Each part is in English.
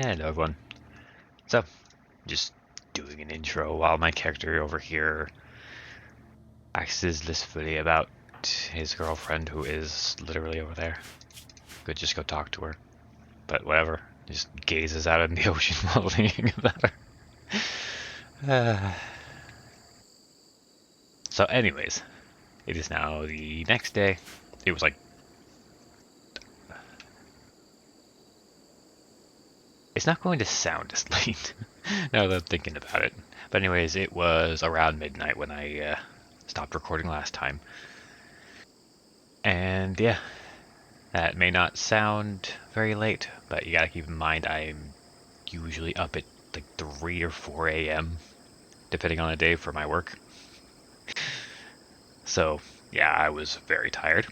Hello everyone. So, just doing an intro while my character over here axes listfully about his girlfriend who is literally over there. Could just go talk to her. But whatever. Just gazes out in the ocean while thinking about her. So anyways, it is now the next day. It was like... It's not going to sound as late, now that I'm thinking about it. But anyways, it was around midnight when I stopped recording last time. And yeah, that may not sound very late, but you gotta keep in mind I'm usually up at like 3 or 4 a.m. depending on the day for my work. So yeah, I was very tired.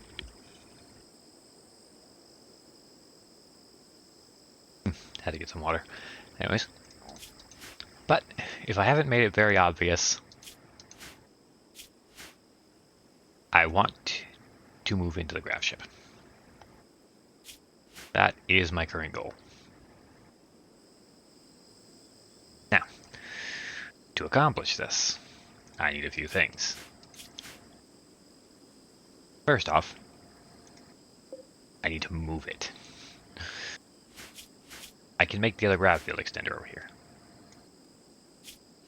Had to get some water. Anyways. But if I haven't made it very obvious, I want to move into the grav ship. That is my current goal. Now, to accomplish this, I need a few things. First off, I need to move it. I can make the other grav field extender over here.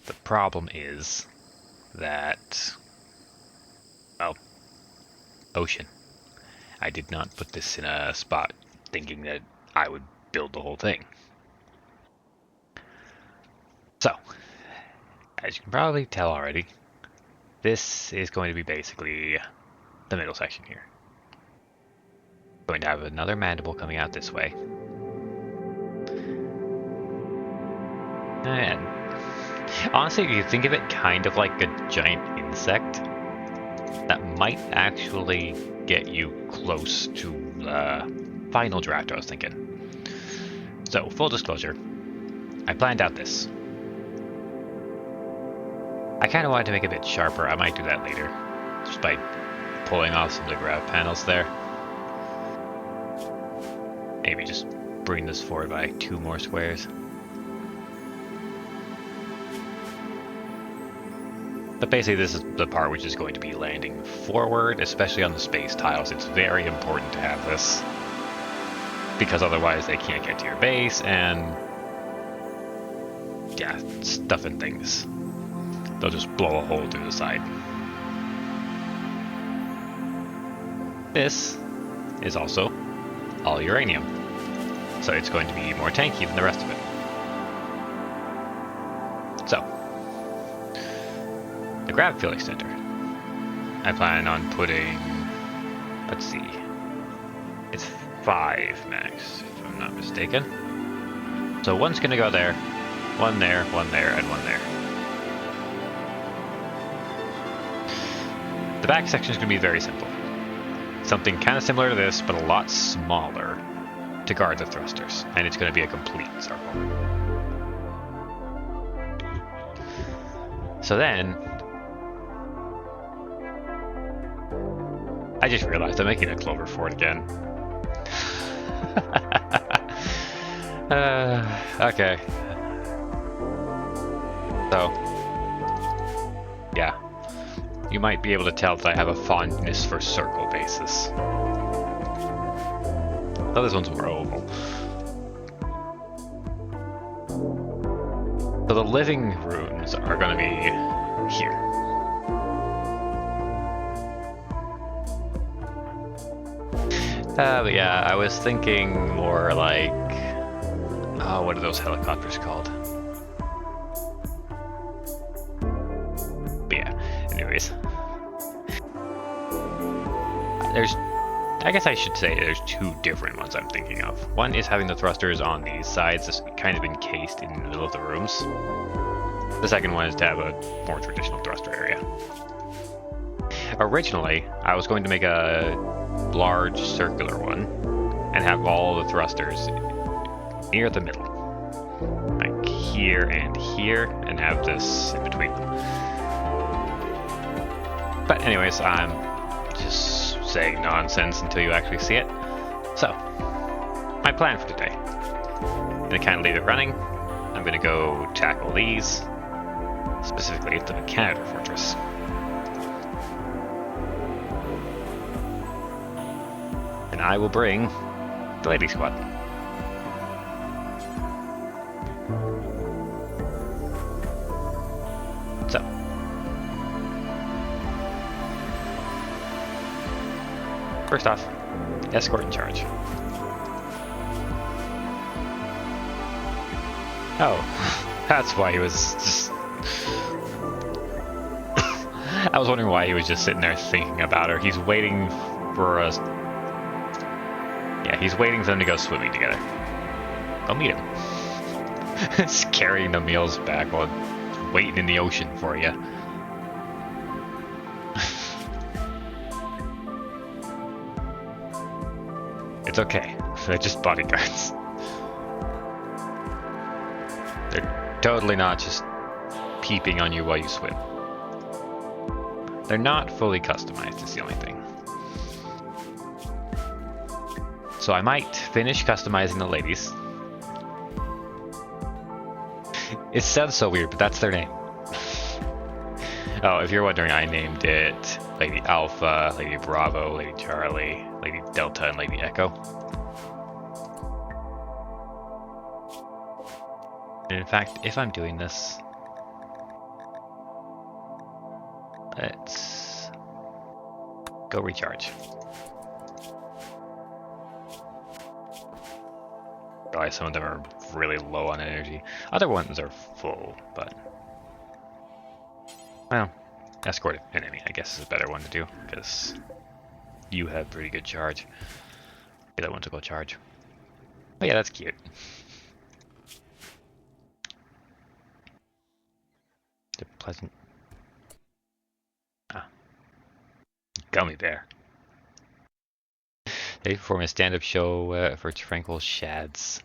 The problem is that, well, ocean. I did not put this in a spot thinking that I would build the whole thing. So, as you can probably tell already, this is going to be basically the middle section here. Going to have another mandible coming out this way. And honestly, if you think of it kind of like a giant insect, that might actually get you close to the final draft I was thinking. So, full disclosure, I planned out this. I kind of wanted to make it a bit sharper. I might do that later, just by pulling off some of the grav panels there. Maybe just bring this forward by 2 more squares. But basically this is the part which is going to be landing forward, especially on the space tiles. It's very important to have this, because otherwise they can't get to your base and, yeah, stuff and things. They'll just blow a hole through the side. This is also all uranium, so it's going to be more tanky than the rest of it. So, the grav field extender. I plan on putting, let's see, it's 5 max, if I'm not mistaken. So one's gonna go there, one there, and one there. The back section is gonna be very simple. Something kind of similar to this, but a lot smaller to guard the thrusters, and it's gonna be a complete circle. So then, I just realized I'm making a clover fort again. Okay. So, yeah. You might be able to tell that I have a fondness for circle bases. Though this one's more oval. So the living rooms are going to be here. But yeah, I was thinking more like, oh, what are those helicopters called? But yeah, anyways. I guess I should say there's 2 different ones I'm thinking of. One is having the thrusters on these sides, just kind of encased in the middle of the rooms. The second one is to have a more traditional thruster area. Originally, I was going to make a large circular one and have all the thrusters near the middle, like here, and have this in between them. But anyways, I'm just saying nonsense until you actually see it. So, my plan for today. I can't leave it running. I'm gonna go tackle these, specifically the Canada Fortress. And I will bring the Lady Squad. So, first off, escort in charge. Oh, that's why he was just... I was wondering why he was just sitting there thinking about her. He's waiting for us. Yeah, he's waiting for them to go swimming together. Go meet him. Just carrying the meals back while waiting in the ocean for you. It's okay. They're just bodyguards. They're totally not just peeping on you while you swim. They're not fully customized, is the only thing. So I might finish customizing the ladies. It sounds so weird, but that's their name. Oh, if you're wondering, I named it Lady Alpha, Lady Bravo, Lady Charlie, Lady Delta, and Lady Echo. And in fact, if I'm doing this, let's go recharge. Realize some of them are really low on energy. Other ones are full, but well, escort an enemy, I guess, is a better one to do because you have pretty good charge. The other ones will go charge. But yeah, that's cute. The pleasant. Ah, gummy bear. They perform a stand-up show for tranquil shads.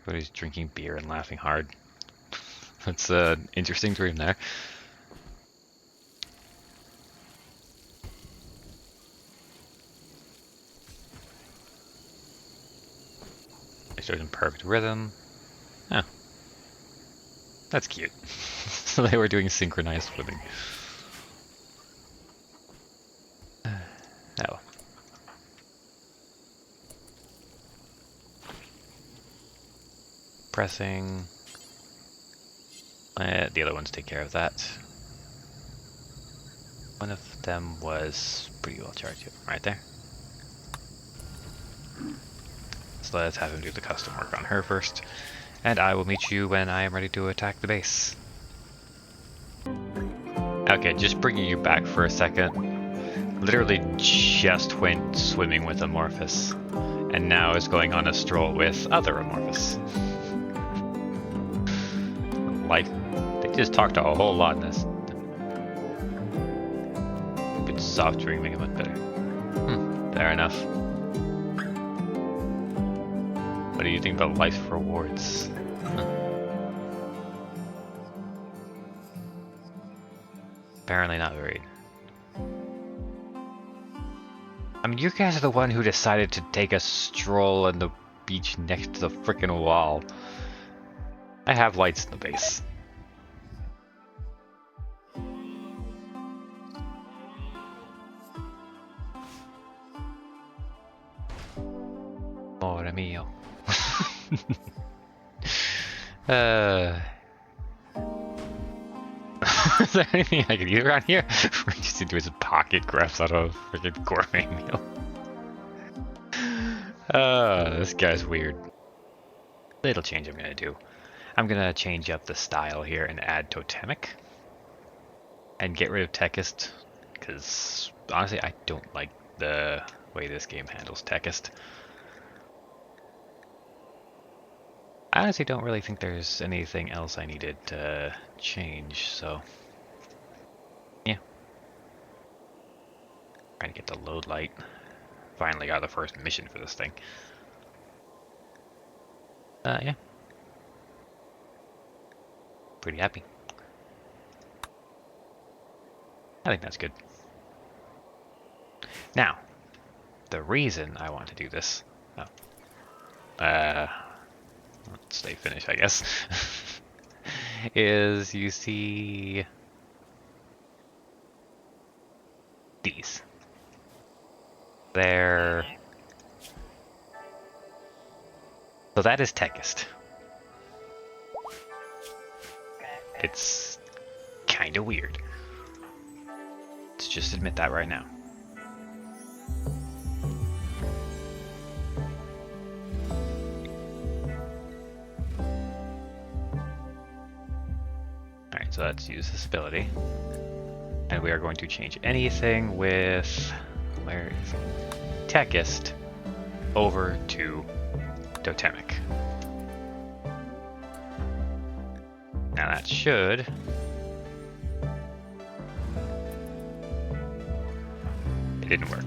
Everybody's drinking beer and laughing hard. That's an interesting dream there. They started in perfect rhythm. Oh. That's cute. So they were doing synchronized swimming. Oh. Pressing. The other ones take care of that. One of them was pretty well charged right there. So let's have him do the custom work on her first. And I will meet you when I am ready to attack the base. Okay, just bringing you back for a second. Literally just went swimming with Amorphous. And now is going on a stroll with other Amorphous. Like, they just talked a whole lot in this. Good soft drink, make it look better. Fair enough. What do you think about life rewards? Apparently not very. I mean, you guys are the one who decided to take a stroll on the beach next to the frickin' wall. I have lights in the base. Amore mio. Is there anything I can eat around here? Reaches into his pocket, grabs out a freaking gourmet meal. This guy's weird. Little change I'm gonna do. I'm gonna change up the style here and add totemic. And get rid of techist. Because honestly, I don't like the way this game handles techist. I honestly don't really think there's anything else I needed to change, so yeah. Trying to get the load light. Finally got the first mission for this thing. Yeah. Pretty happy. I think that's good. Now, the reason I want to do this... let's once they finish, I guess, is you see these. They're... So that is Techist. It's kind of weird. Let's just admit that right now. Alright, so let's use this ability. And we are going to change anything with... Where is it? Techist over to Totemic. Now that should... It didn't work.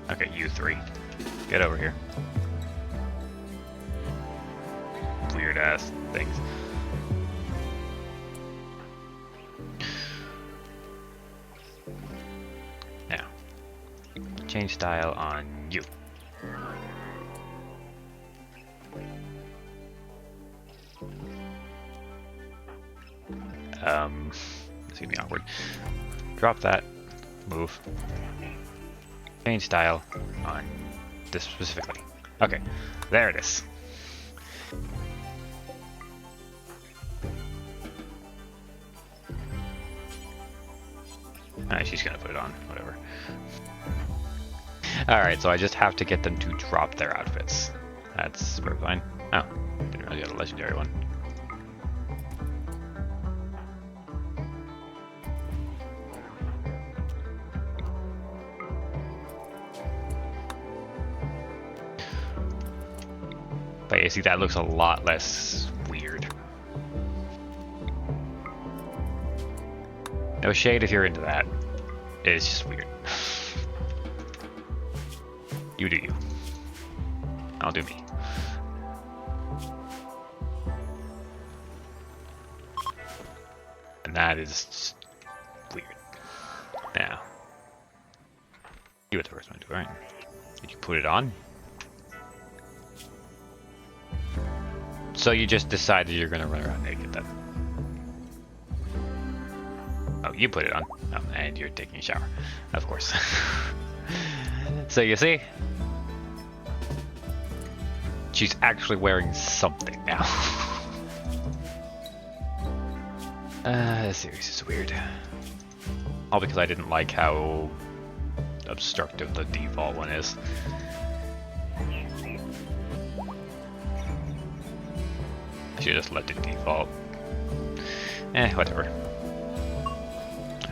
Okay, you three. Get over here. Weird ass things. Now, change style on you. It's gonna be awkward. Drop that. Move. Change style on this specifically. Okay, there it is. Alright, she's gonna put it on, whatever. Alright, so I just have to get them to drop their outfits. That's perfectly fine. Oh, didn't really get a legendary one. But you see, that looks a lot less weird. No shade if you're into that. It's just weird. You do you. I'll do me. And that is just weird. Now, you were the first one to do it, right? Did you put it on? So you just decided you're gonna run around naked then? Oh, you put it on. Oh, and you're taking a shower. Of course. So you see? She's actually wearing something now. This series is weird. All because I didn't like how obstructive the default one is. I should just let it default. Whatever.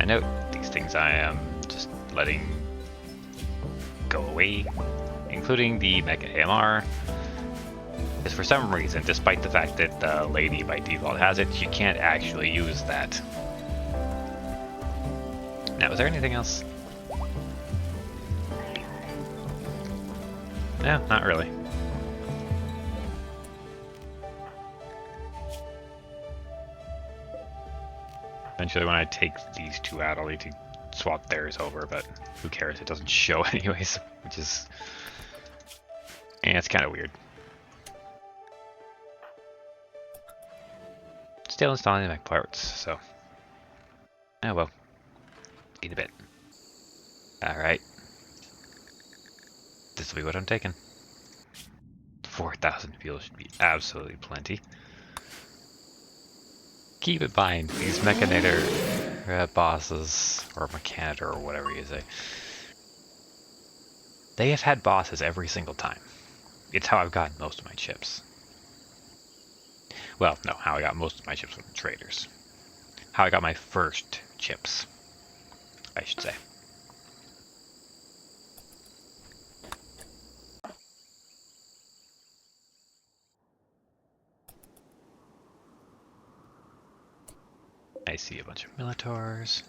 I know these things I am just letting go away, including the Mech AMR. Because for some reason, despite the fact that the lady by default has it, she can't actually use that. Now, is there anything else? No, not really. Eventually, when I take these two out, I'll need to swap theirs over, but who cares? It doesn't show anyways, which is... yeah, it's kind of weird. Still installing the Mech parts, so... oh well. Need a bit. Alright. This will be what I'm taking. 4,000 fuel should be absolutely plenty. Keep in mind, these Mechanator bosses, or Mechanator, or whatever you say, they have had bosses every single time. It's how I've gotten most of my chips. Well, no, how I got most of my chips from traders. How I got my first chips, I should say. I see a bunch of Militars.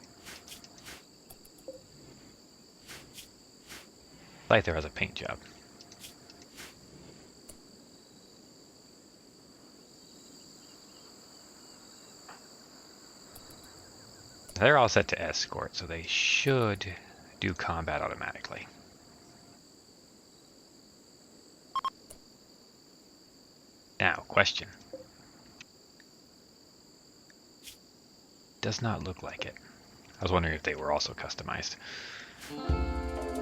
Scyther has a paint job. . They're all set to escort, so they should do combat automatically. Now, question. Does not look like it. I was wondering if they were also customized.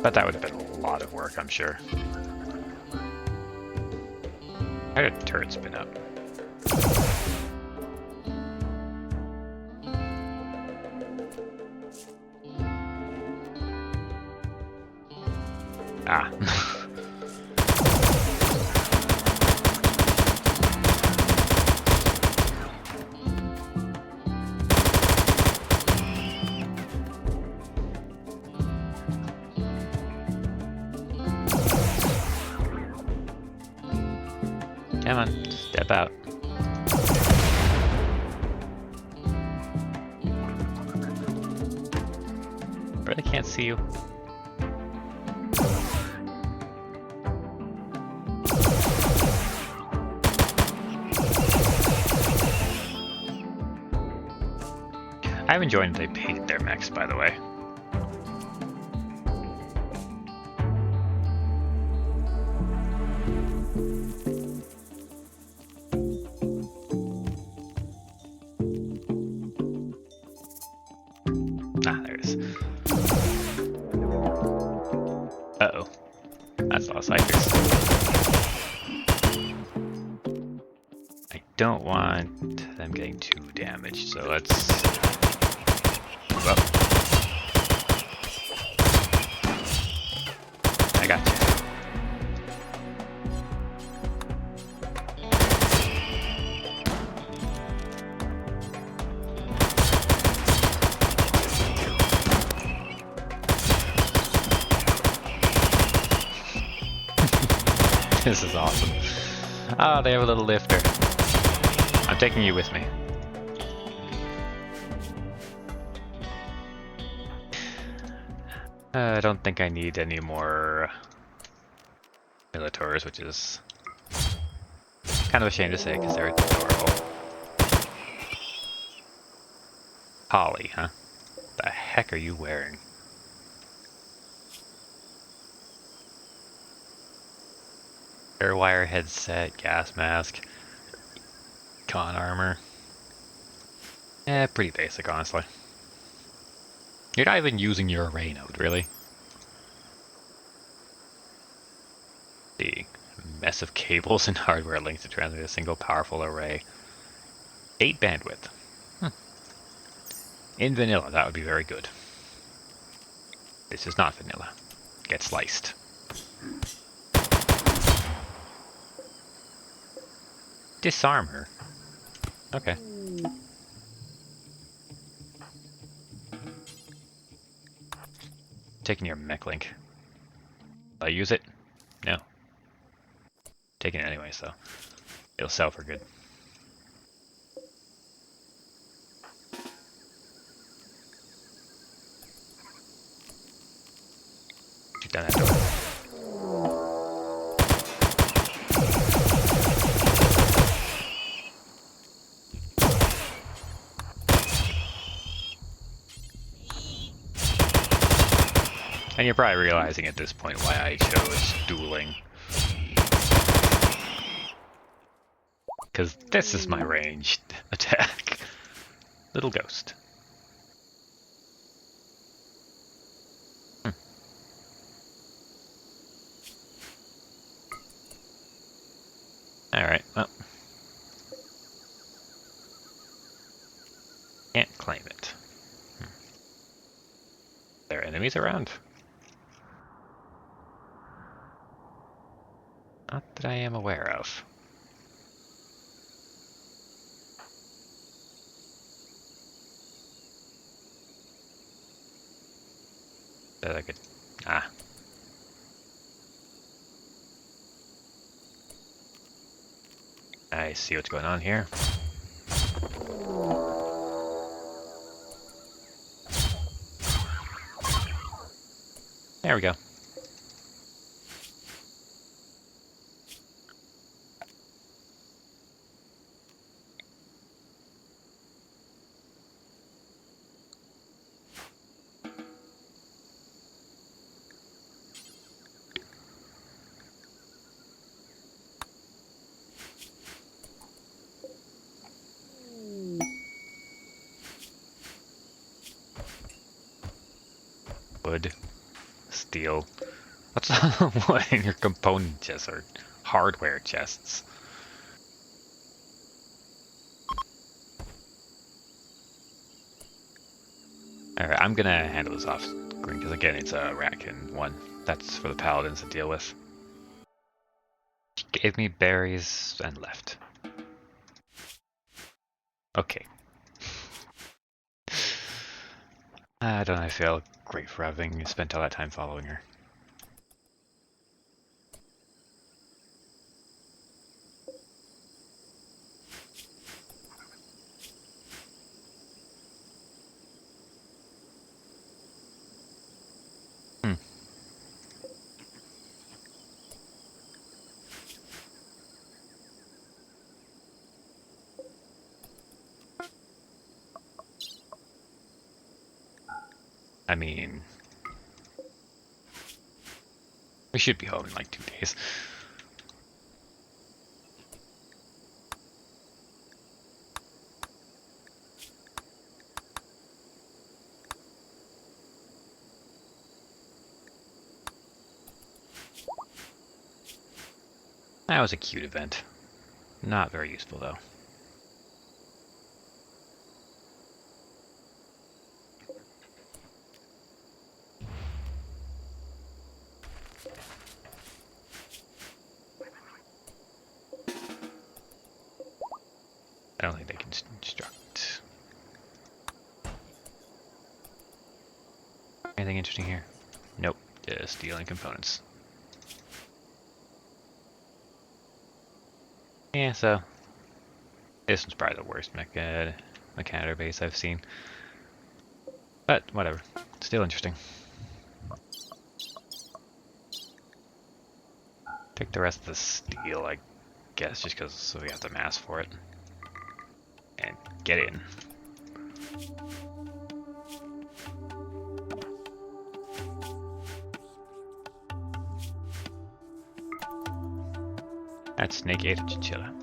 But that would have been a lot of work, I'm sure. How did the turret spin up? Ah. Come on, step out. Really can't see you. I'm enjoying that they painted their mechs, by the way. Ah, there it is. Uh-oh. That's a lot of cyphers. I don't want them getting too damaged, so let's move up. I got you. This is awesome. Oh, they have a little lifter. I'm taking you with me. I don't think I need any more Militors, which is kind of a shame to say because they're adorable. Holly, huh? The heck are you wearing? Airwire headset, gas mask, con armor. Pretty basic, honestly. You're not even using your array node, really. The mess of cables and hardware links to transmit a single powerful array. 8 bandwidth. In vanilla, that would be very good. This is not vanilla. Get sliced. Disarm her. Okay. Taking your mech link. Will I use it? No. Taking it anyway, so it'll sell for good. Shoot down that door. And you're probably realizing at this point why I chose dueling. Because this is my ranged attack. Little ghost. Alright, well. Can't claim it. There are enemies around? Not that I am aware of. That I could... Ah. I see what's going on here. There we go. wood, steel. What's what in your component chests or hardware chests? Alright, I'm gonna handle this off screen because again it's a raccoon one. That's for the paladins to deal with. She gave me berries and left. Okay. I don't know, I feel great for having spent all that time following her. I mean, we should be home in like 2 days. That was a cute event. Not very useful though. I don't think they can construct. Anything interesting here? Nope, just stealing components. Yeah, so this one's probably the worst mechanitor base I've seen. But whatever, still interesting. Take the rest of the steel, I guess, just because we have the mass for it. And get in. That snake ate a chinchilla.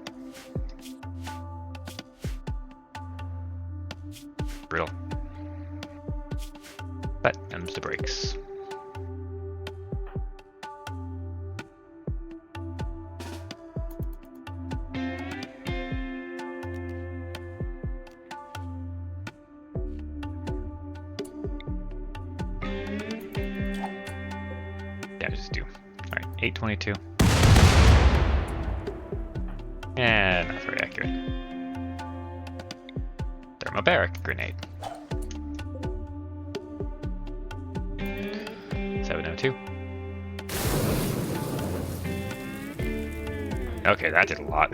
Brittle. But them's the brakes. Yeah, just do. Alright, 822. And not very accurate. Thermobaric grenade. 702. Okay, that did a lot.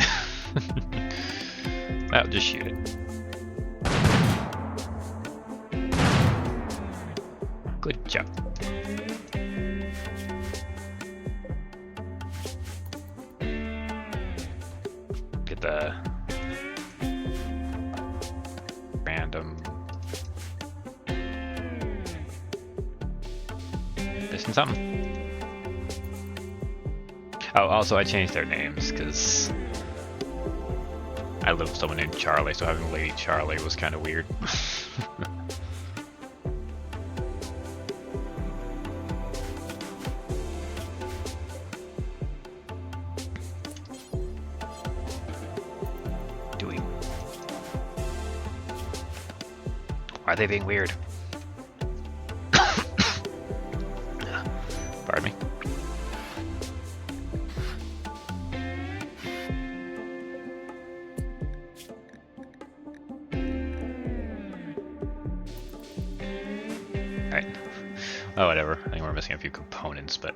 Well, just shoot it. Good job. Get the random missing something. Oh, also I changed their names because I lived with someone named Charlie, so having Lady Charlie was kind of weird. Why are they being weird? Pardon me. Alright. Oh, whatever. I think we're missing a few components, but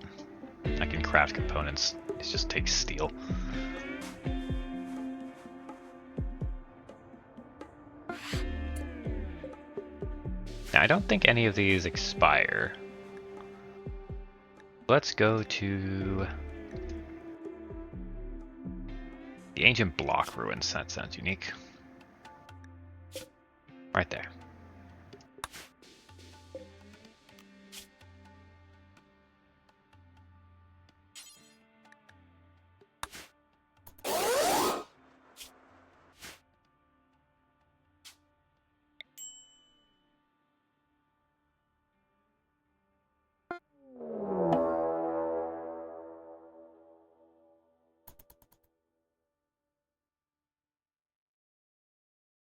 I can craft components. It just takes steel. Now, I don't think any of these expire. Let's go to the ancient block ruins. That sounds unique. Right there.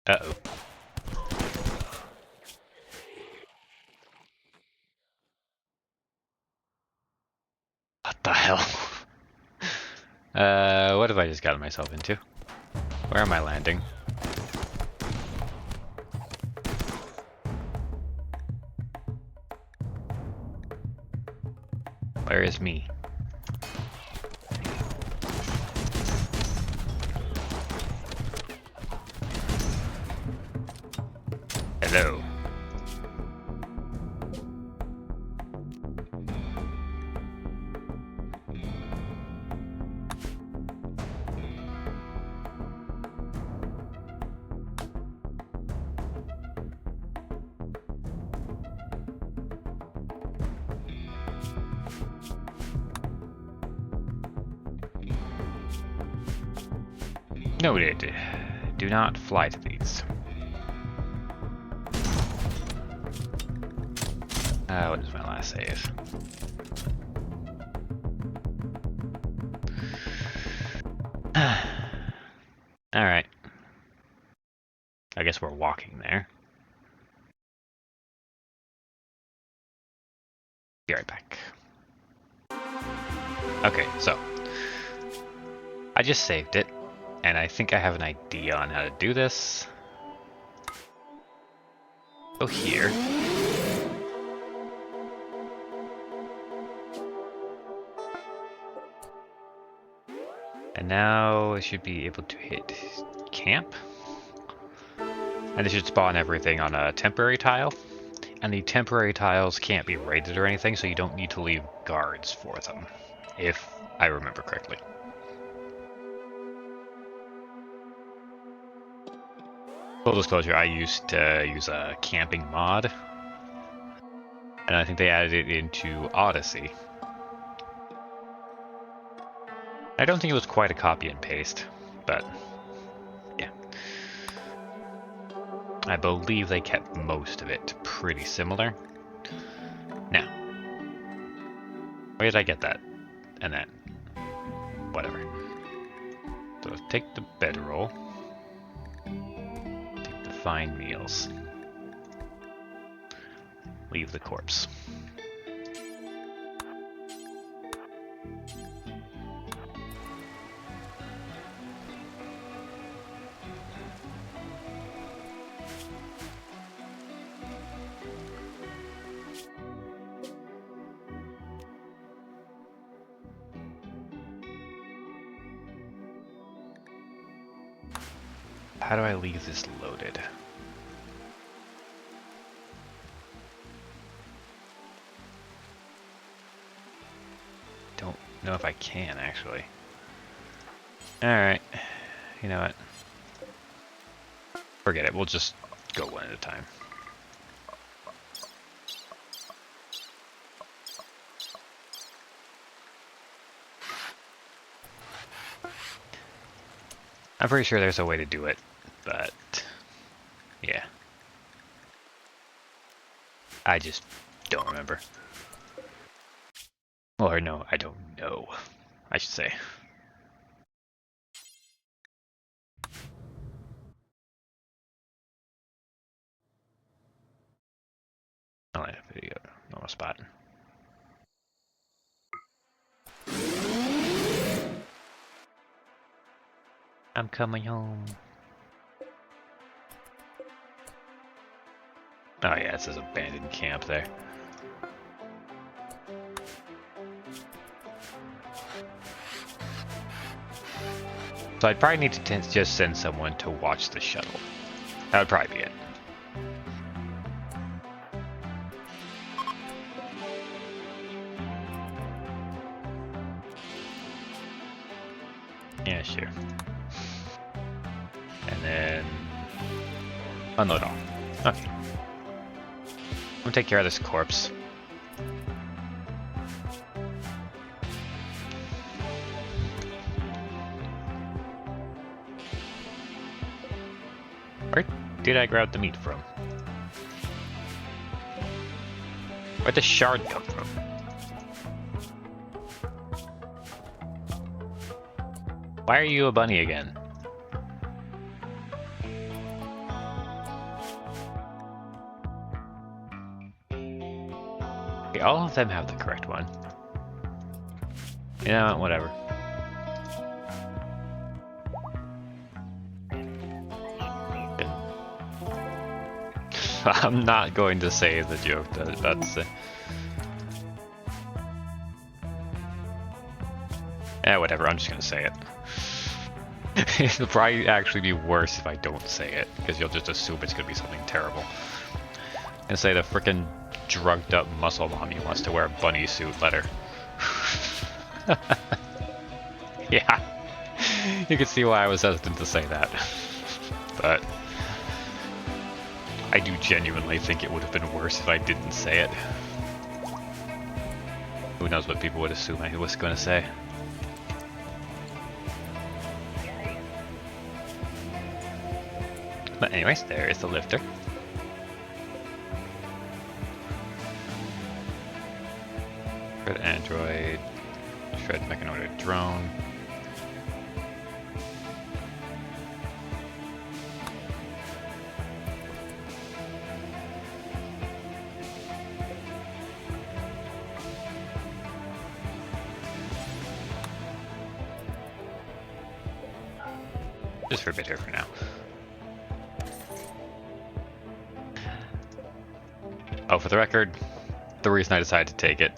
Uh-oh. What the hell? What have I just gotten myself into? Where am I landing? Where is me? Hello. Noted. Do not fly to these. What is my last save? Alright. I guess we're walking there. Be right back. Okay, so I just saved it, and I think I have an idea on how to do this. Go here. And now I should be able to hit camp. And it should spawn everything on a temporary tile. And the temporary tiles can't be raided or anything, so you don't need to leave guards for them, if I remember correctly. Full disclosure, I used to use a camping mod, and I think they added it into Odyssey. I don't think it was quite a copy and paste, but yeah. I believe they kept most of it pretty similar. Now, where did I get that? And that. Whatever. So take the bedroll. Take the fine meals. Leave the corpse. How do I leave this loaded? Don't know if I can, actually. Alright. You know what? Forget it. We'll just go one at a time. I'm pretty sure there's a way to do it, but yeah. I just don't remember. Or no, I don't know, I should say. I'll end the video, normal spot. I'm coming home. Oh yeah, it says abandoned camp there. So I'd probably need to just send someone to watch the shuttle. That would probably be it. Yeah, sure. And then unload all. Okay. I'm gonna take care of this corpse. Where did I grab the meat from? Where'd the shard come from? Why are you a bunny again? all of them have the correct one. You know, whatever. I'm not going to say the joke that I was about to say. Whatever, I'm just gonna say it. It'll probably actually be worse if I don't say it, because you'll just assume it's gonna be something terrible. And say the frickin' drugged up muscle mommy wants to wear a bunny suit, let her. Yeah, you can see why I was hesitant to say that. But I do genuinely think it would have been worse if I didn't say it. Who knows what people would assume I was going to say. But anyways, there is the lifter. Shred android, shred mechanoid drone. Just for a bit here for now. Oh, for the record, the reason I decided to take it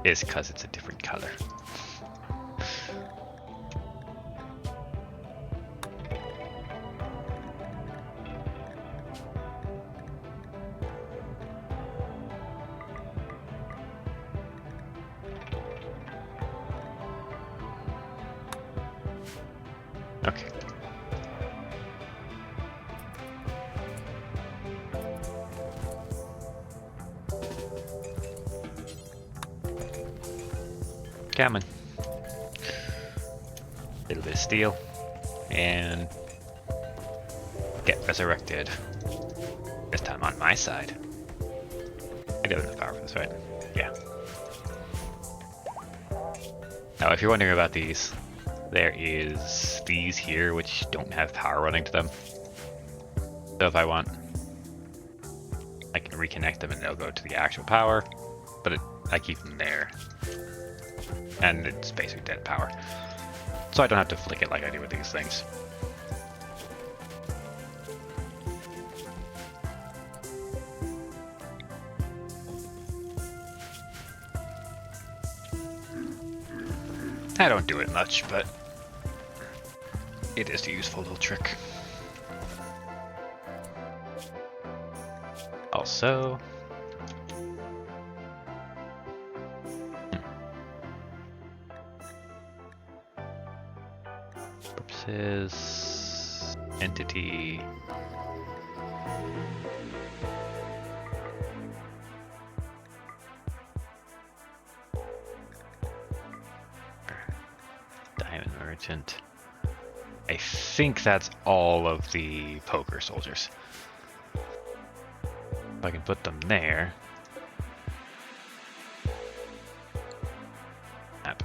is because it's a different color. Okay. Coming. Little bit of steel. And get resurrected. This time on my side. I do have enough power for this, right? Yeah. Now, if you're wondering about these, there is these here which don't have power running to them. So if I want, I can reconnect them and they'll go to the actual power, but I keep them there. And it's basically dead power. So I don't have to flick it like I do with these things. I don't do it much, but it is a useful little trick. Also, purposes, entity, diamond merchant. I think that's all of the poker soldiers. If I can put them there. Up.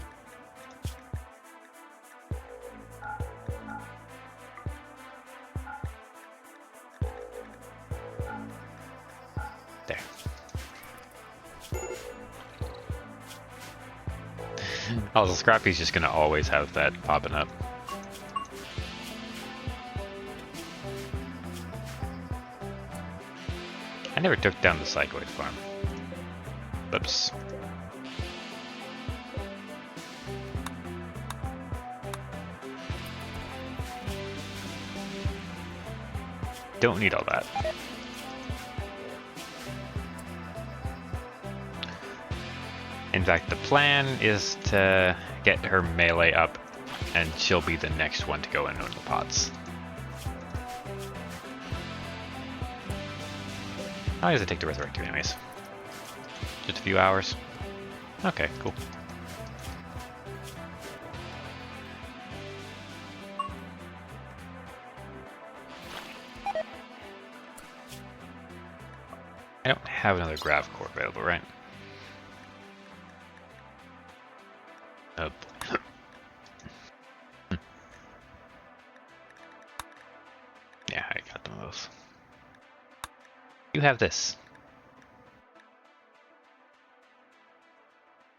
There. Also, Scrappy's just gonna always have that popping up. I never took down the Psychoid farm. Oops. Don't need all that. In fact, the plan is to get her melee up, and she'll be the next one to go in on the pots. How long does it take to resurrect you anyways? Just a few hours? Okay, cool. I don't have another grav core available, right? Oh. Yeah, I got them both. You have this.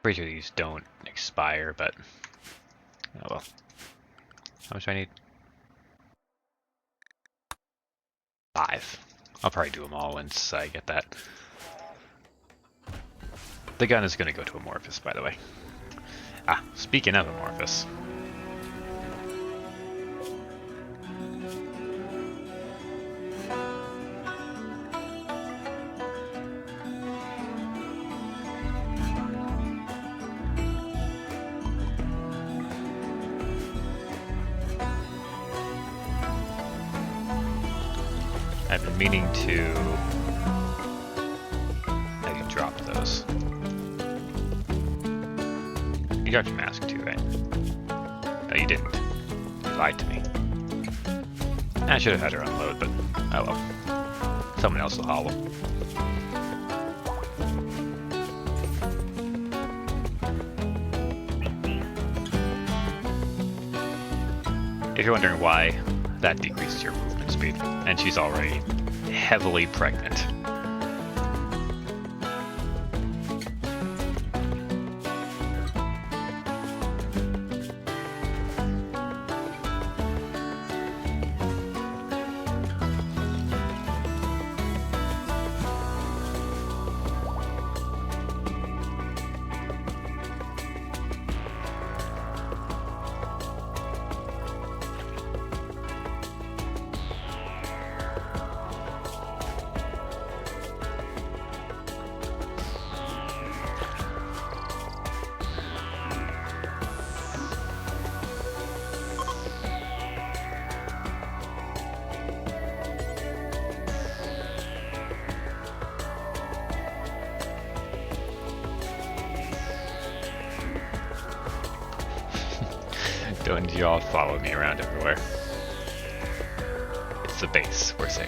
Pretty sure these don't expire, but oh well. How much do I need? 5. I'll probably do them all once I get that. The gun is going to go to Amorphous, by the way. Ah, speaking of Amorphous. I've been meaning to have you drop those. You got your mask too, right? No, you didn't. You lied to me. I should have had her unload, but oh well. Someone else will haul them. If you're wondering why, that decreases your movement speed, and she's already heavily pregnant. Don't you all follow me around everywhere. It's the base, we're safe.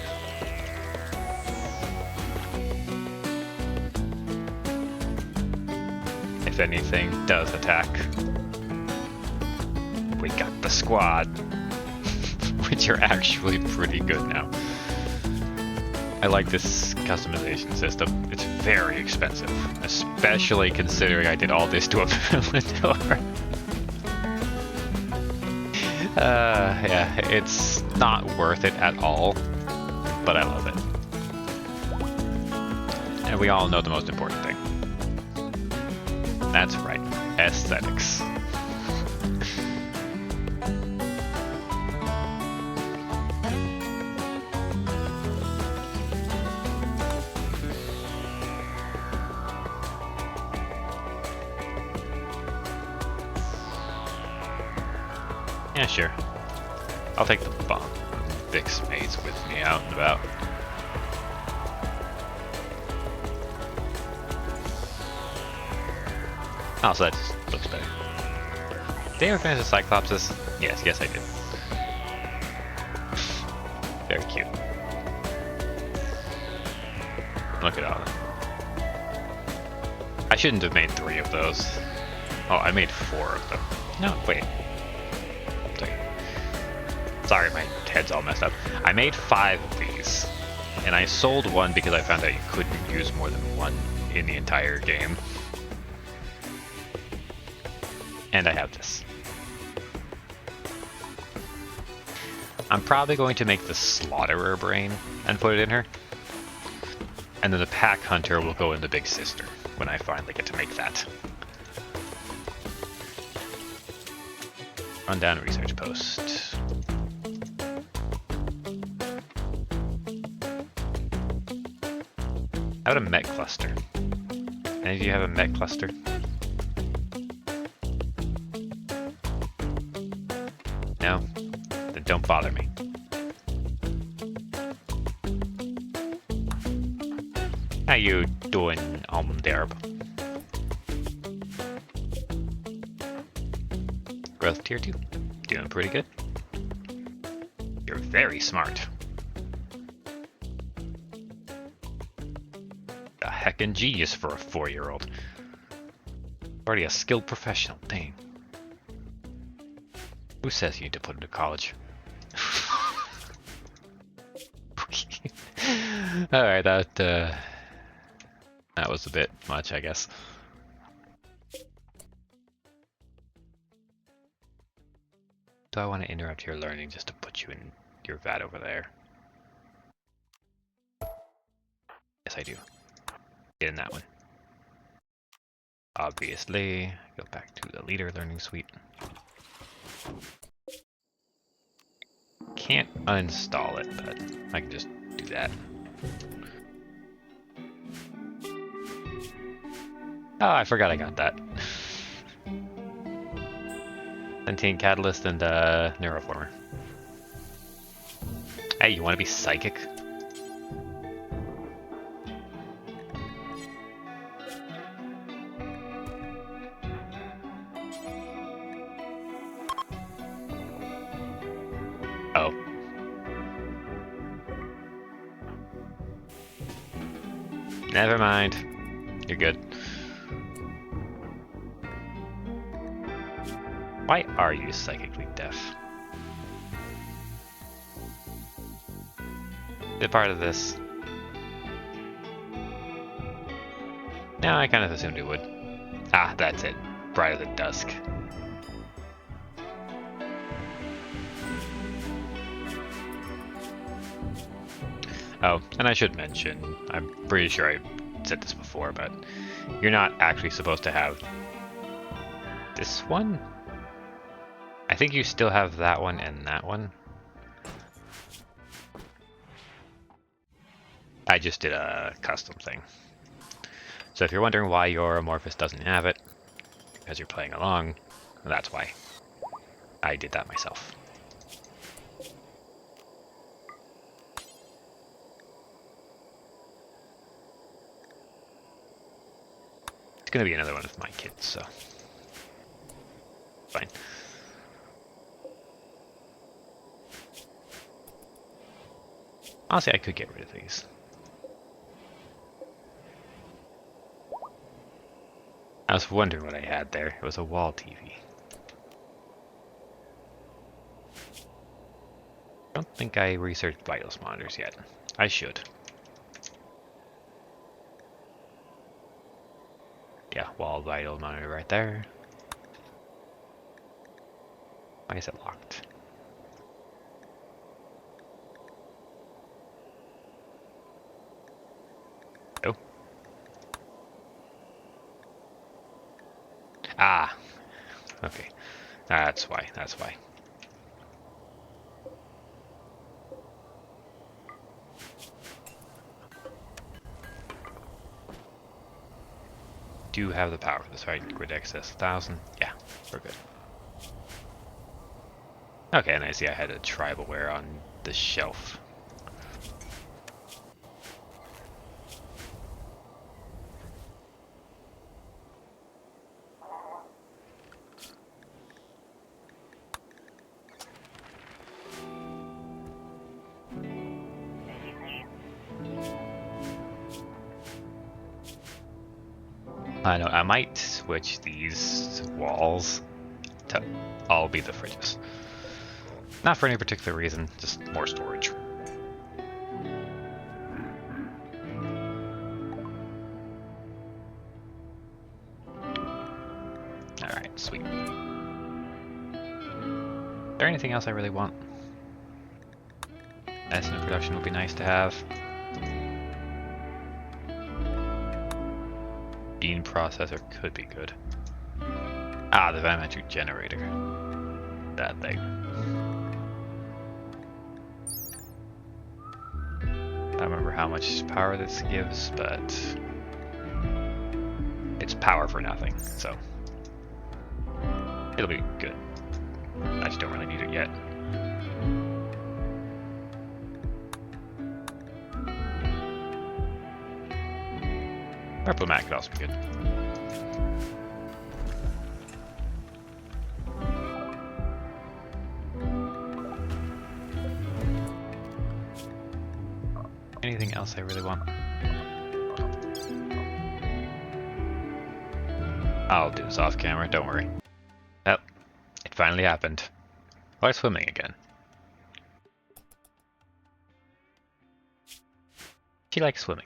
If anything does attack, we got the squad, which are actually pretty good now. I like this customization system. It's very expensive, especially considering I did all this to a Villador. Yeah, it's not worth it at all, but I love it. And we all know the most important thing. That's right, aesthetics. Yeah, sure. I'll take the bomb. Vic's mates with me out and about. Oh, so that just looks better. Did you ever finish the Cyclopses? Yes, I did. Very cute. Look at all of them. I shouldn't have made 3 of those. Oh, I made 4 of them. No, wait. Sorry, my head's all messed up. I made 5 of these, and I sold 1 because I found out you couldn't use more than 1 in the entire game. And I have this. I'm probably going to make the Slaughterer brain and put it in her. And then the Pack Hunter will go in the Big Sister when I finally get to make that. Rundown research post. How about a Mech cluster? Any of you have a Mech cluster? No? Then don't bother me. How you doing, Derb? Growth tier 2. Doing pretty good. You're very smart. A heckin' genius for a 4-year-old. Already a skilled professional, dang. Who says you need to put him to college? Alright, that was a bit much, I guess. do I want to interrupt your learning just to put you in your vat over there? Yes, I do. Get in that one. Obviously, go back to the leader learning suite. Can't uninstall it, but I can just do that. Oh, I forgot I got that. Sentient Catalyst and Neuroformer. Hey, you want to be psychic? Oh. Never mind. You're good. Why are you psychically deaf? Bit part of this. No, I kind of assumed it would. Ah, that's it. Brighter than dusk. Oh, and I should mention, I'm pretty sure I said this before, but you're not actually supposed to have this one. I think you still have that one and that one. I just did a custom thing. So if you're wondering why your Amorphous doesn't have it, because you're playing along, that's why. I did that myself. It's gonna be another one of my kids, so fine. Honestly, I could get rid of these. I was wondering what I had there. It was a wall TV. I don't think I researched vitals monitors yet. I should. Yeah, wall vital monitor right there. Why is it locked? Oh. Ah. Okay. That's why. That's why. Do have the power for this, right? Grid access 1000. Yeah, we're good. Okay, and I see I had a tribalware on the shelf. I know, I might switch these walls to all be the fridges. Not for any particular reason, just more storage. Alright, sweet. Is there anything else I really want? Estimate production would be nice to have. Gene processor could be good. Ah, the volumetric generator. That thing. I don't remember how much power this gives, but it's power for nothing, so it'll be good. I just don't really need it yet. Purple mat could also be good. Anything else I really want? I'll do this off camera, don't worry. Yep, it finally happened. Why swimming again? She likes swimming.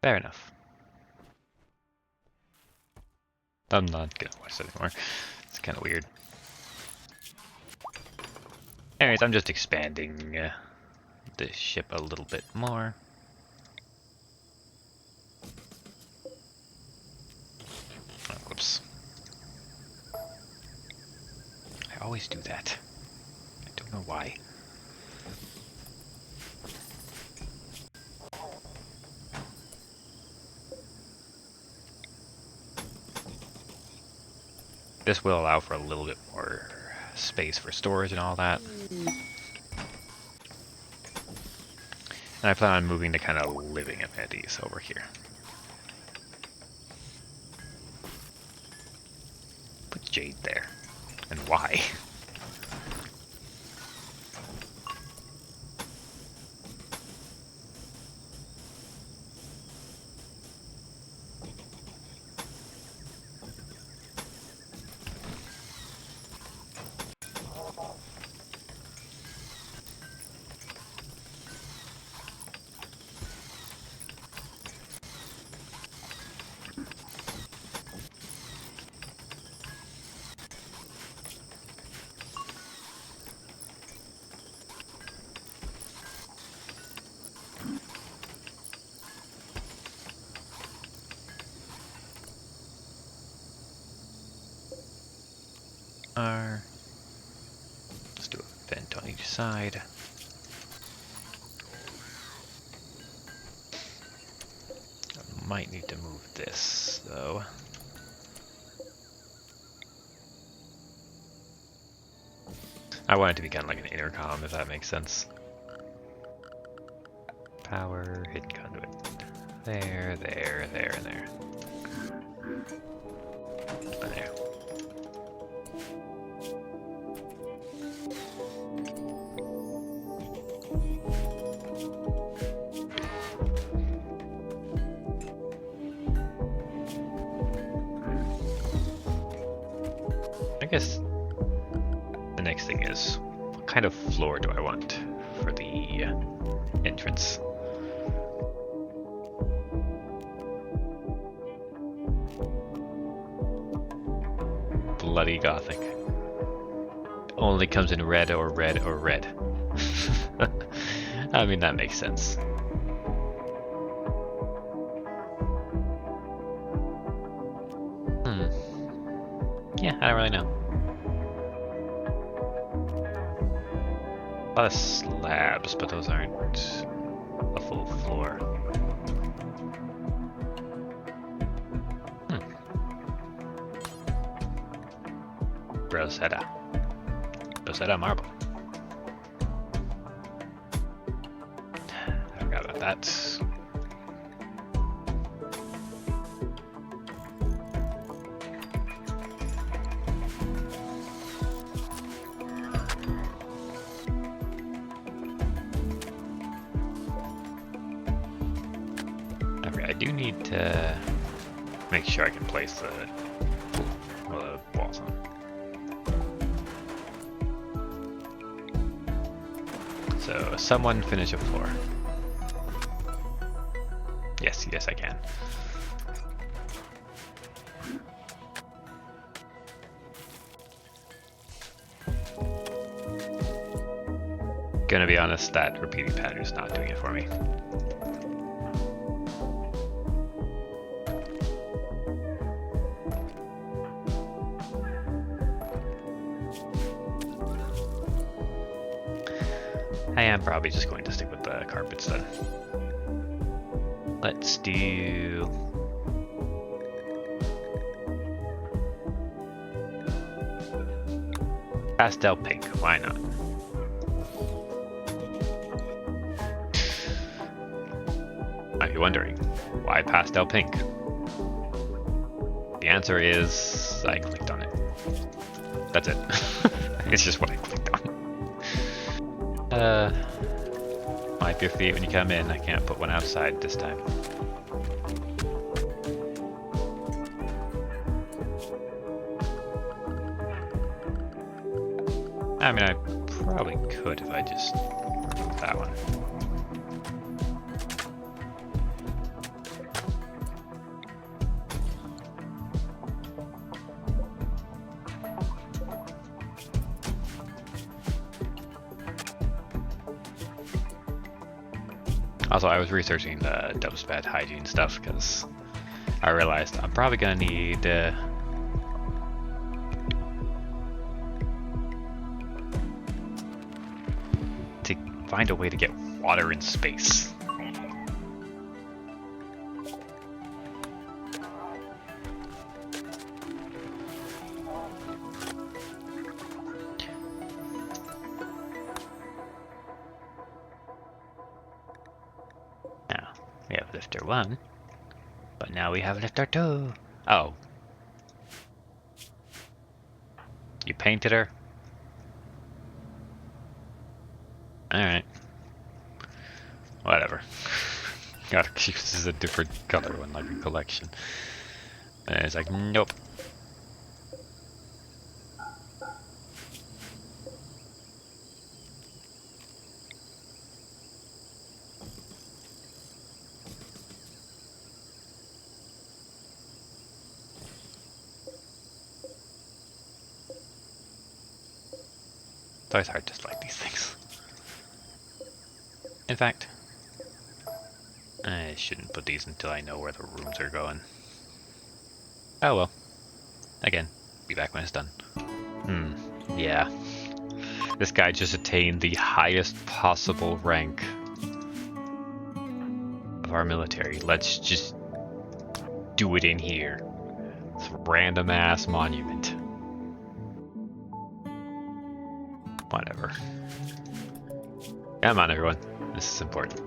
Fair enough. I'm not gonna watch that anymore. It's kind of weird. Anyways, I'm just expanding the ship a little bit more. Oh, whoops. I always do that. I don't know why. This will allow for a little bit more space for storage and all that. And I plan on moving to kind of living amenities over here. Put Jade there. And why? Let's do a vent on each side. I might need to move this, though. I want it to be kind of like an intercom, if that makes sense. Power, hidden conduit. There, there, there, and there. There. I guess the next thing is, what kind of floor do I want for the entrance? Bloody Gothic. Only comes in red or red or red. I mean, that makes sense. Yeah, I don't really know. A lot of slabs, but those aren't a full floor. Rosetta. Rosetta marble. I forgot about that. I do need to make sure I can place the walls on. So, someone finish a floor. Yes, yes I can. Gonna be honest, that repeating pattern is not doing it for me. I am probably just going to stick with the carpets then. Let's do... pastel pink, why not? Might be wondering, why pastel pink? The answer is, I clicked on it. That's it. It's just what I clicked on. Wipe your feet when you come in. I can't put one outside this time. I mean, I probably could if I just remove that one. Also, I was researching the dubstep hygiene stuff because I realized I'm probably gonna need to find a way to get water in space. Now, we have lifter 1, but now we have lifter 2. Oh. You painted her? Alright. Whatever. Gotta use a different color one, like a collection. And it's like, nope. It's always hard to select these things. In fact, I shouldn't put these until I know where the rooms are going. Oh well. Again, be back when it's done. Yeah. This guy just attained the highest possible rank of our military. Let's just do it in here. This random ass monument. Whatever. Come on, everyone. This is important.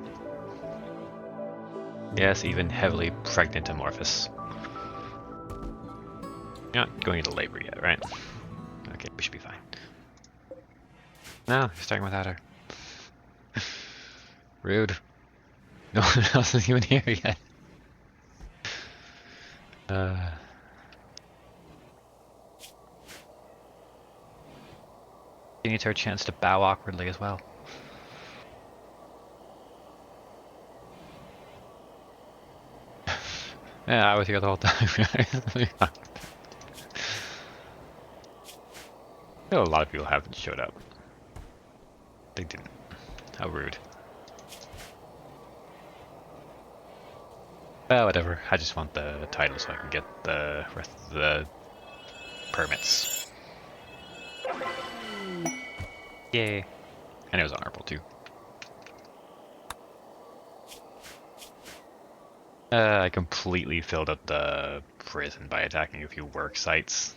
Yes, even heavily pregnant Amorphous. You're not going into labor yet, right? Okay, we should be fine. No, you're starting without her. Rude. No one else is even here yet. She needs her chance to bow awkwardly as well. Yeah, I was here the whole time. A lot of people haven't showed up. They didn't. How rude. Well, whatever. I just want the title so I can get the rest of the permits. Yay. And it was honorable too. I completely filled up the prison by attacking a few work sites.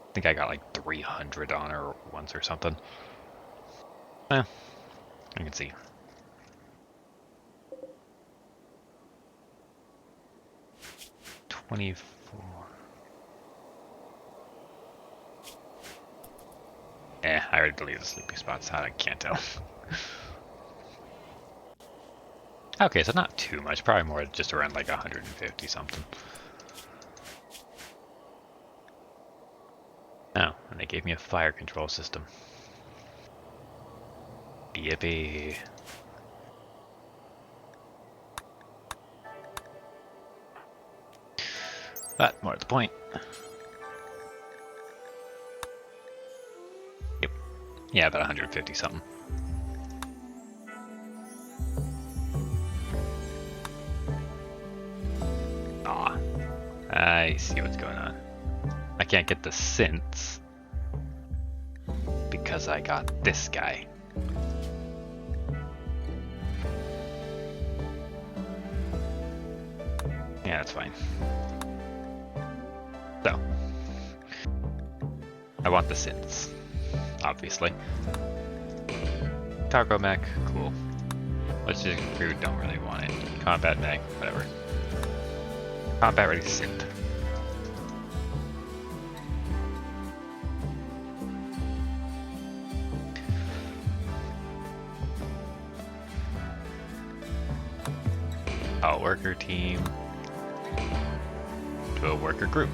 I think I got like 300 honor once or something. Well, I can see. $24. I already deleted the sleeping spots. I can't tell. Okay, so not too much. Probably more just around like 150 something. Oh, and they gave me a fire control system. Yippee. But more to the point. Yep. Yeah, about 150 something. Aw. I see what's going on. I can't get the synths because I got this guy. Yeah, that's fine. So, I want the synths, obviously. Cargo mech, cool. Logistic crew, don't really want it. Combat mech, whatever. Combat ready synth. A worker team to a worker group.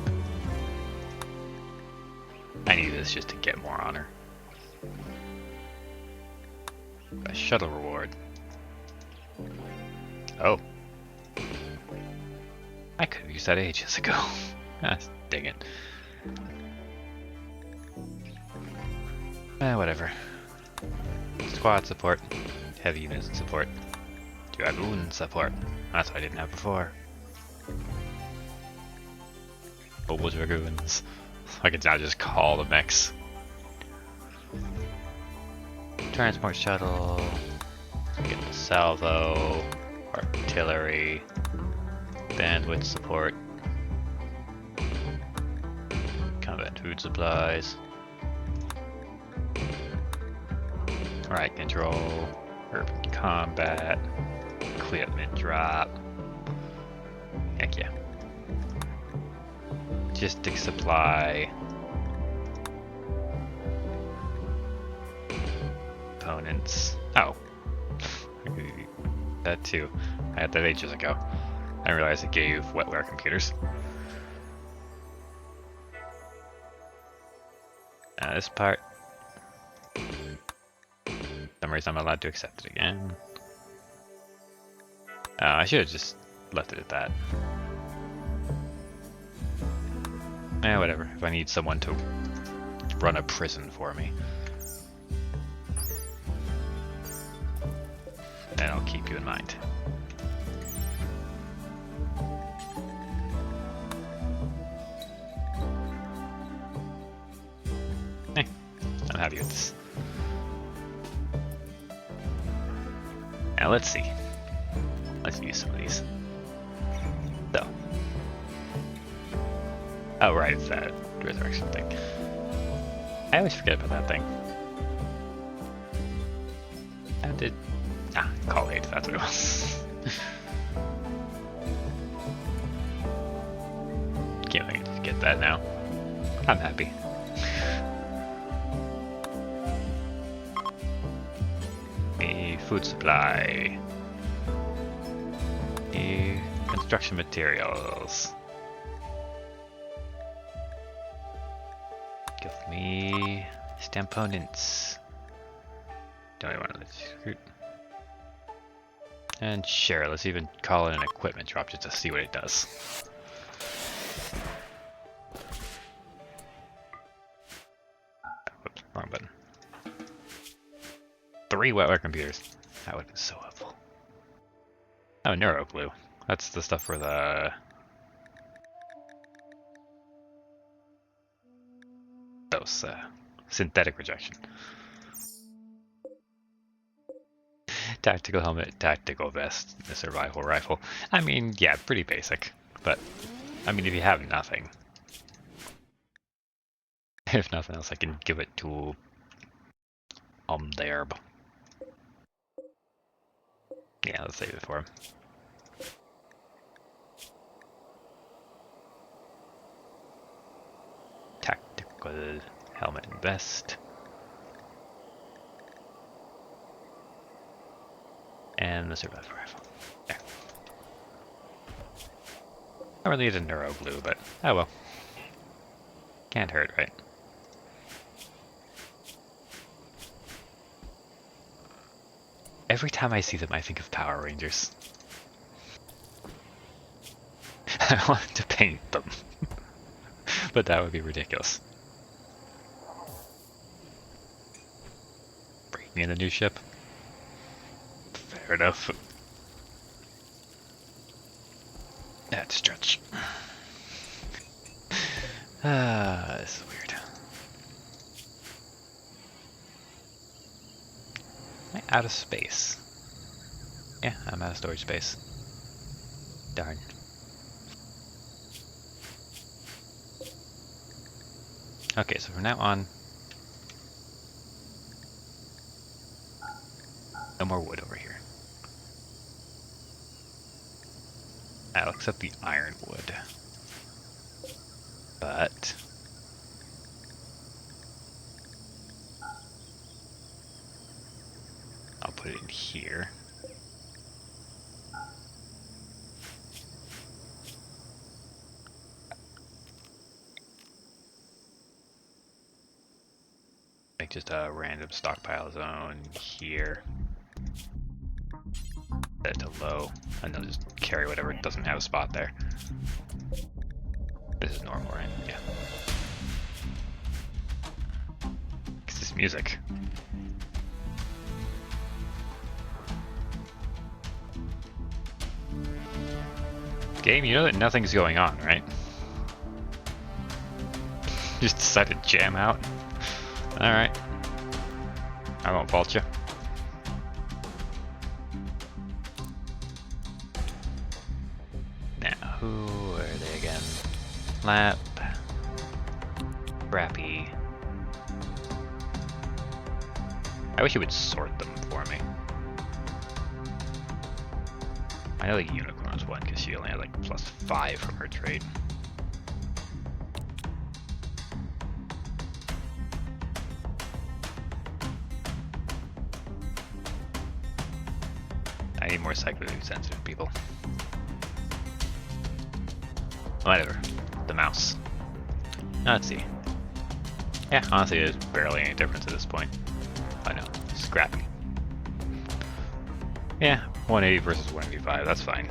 I need this just to get more honor. A shuttle reward. Oh. I could have used that ages ago. Dang it. Whatever. Squad support. Heavy unit support. Dragoon support. That's what I didn't have before. Mobile dragoons. I can now just call the mechs. Transport shuttle. Get the salvo. Artillery. Bandwidth support. Combat food supplies. Right control. Urban combat. Equipment drop. Heck yeah. Logistic supply. Components. Oh. That too. I had that ages ago. I didn't realize it gave wetware computers. Now this part. For some reason I'm allowed to accept it again. I should have just left it at that. Whatever. If I need someone to run a prison for me, then I'll keep you in mind. I'm happy with this. Now let's see. Let's use some of these. So. Oh right, it's that resurrection thing. I always forget about that thing. I did... call 8, that's what it was. Can't wait to get that now. I'm happy. A food supply. A construction materials. Give me stamponents. Don't even want to recruit. And sure, let's even call it an equipment drop just to see what it does. Whoops, wrong button. 3 wetware computers. That would have been so helpful. Oh, neuro glue. That's the stuff for the... those, synthetic rejection. Tactical helmet, tactical vest, a survival rifle. I mean, yeah, pretty basic. But, I mean, if you have nothing... if nothing else, I can give it to... Derb. Yeah, let's save it for him. Tactical helmet and vest. And the survival rifle. There. I really need a neuro glue, but oh well. Can't hurt, right? Every time I see them, I think of Power Rangers. I want to paint them, but that would be ridiculous. Bring in a new ship. Fair enough. That's stretch. This is weird. Am I out of space? Yeah, I'm out of storage space. Darn. Okay, so from now on, no more wood over here. I'll accept the iron wood. But I'll put it in here. Make just a random stockpile zone here. Set it to low, and they'll just carry whatever doesn't have a spot there. This is normal, right? Yeah. Because this Nice music. Game, you know that nothing's going on, right? Just decided to jam out. Alright. I won't fault you. Now, who are they again? Lap. Crappy. I wish you would sort them for me. I know the unicorn's one because she only had like +5 from her trade. I need more psychically sensitive people. Whatever. The mouse. Let's see. Yeah, honestly, there's barely any difference at this point. I know. Scrappy. Yeah, 180 versus 185, that's fine.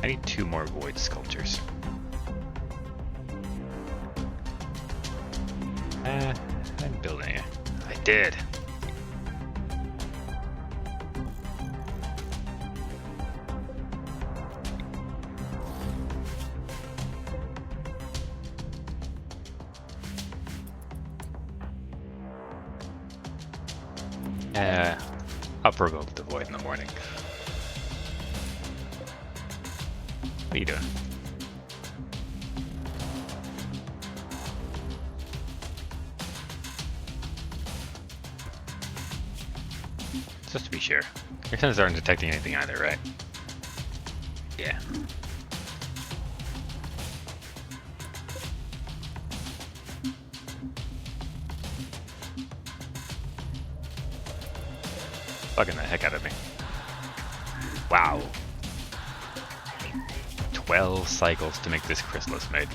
I need 2 more void sculptures. I'm building it. I did. I'll provoke the void in the morning. What are you doing? Just to be sure. Your sensors aren't detecting anything either, right? Yeah. Bugging the heck out of me. Wow. 12 cycles to make this chrysalis made.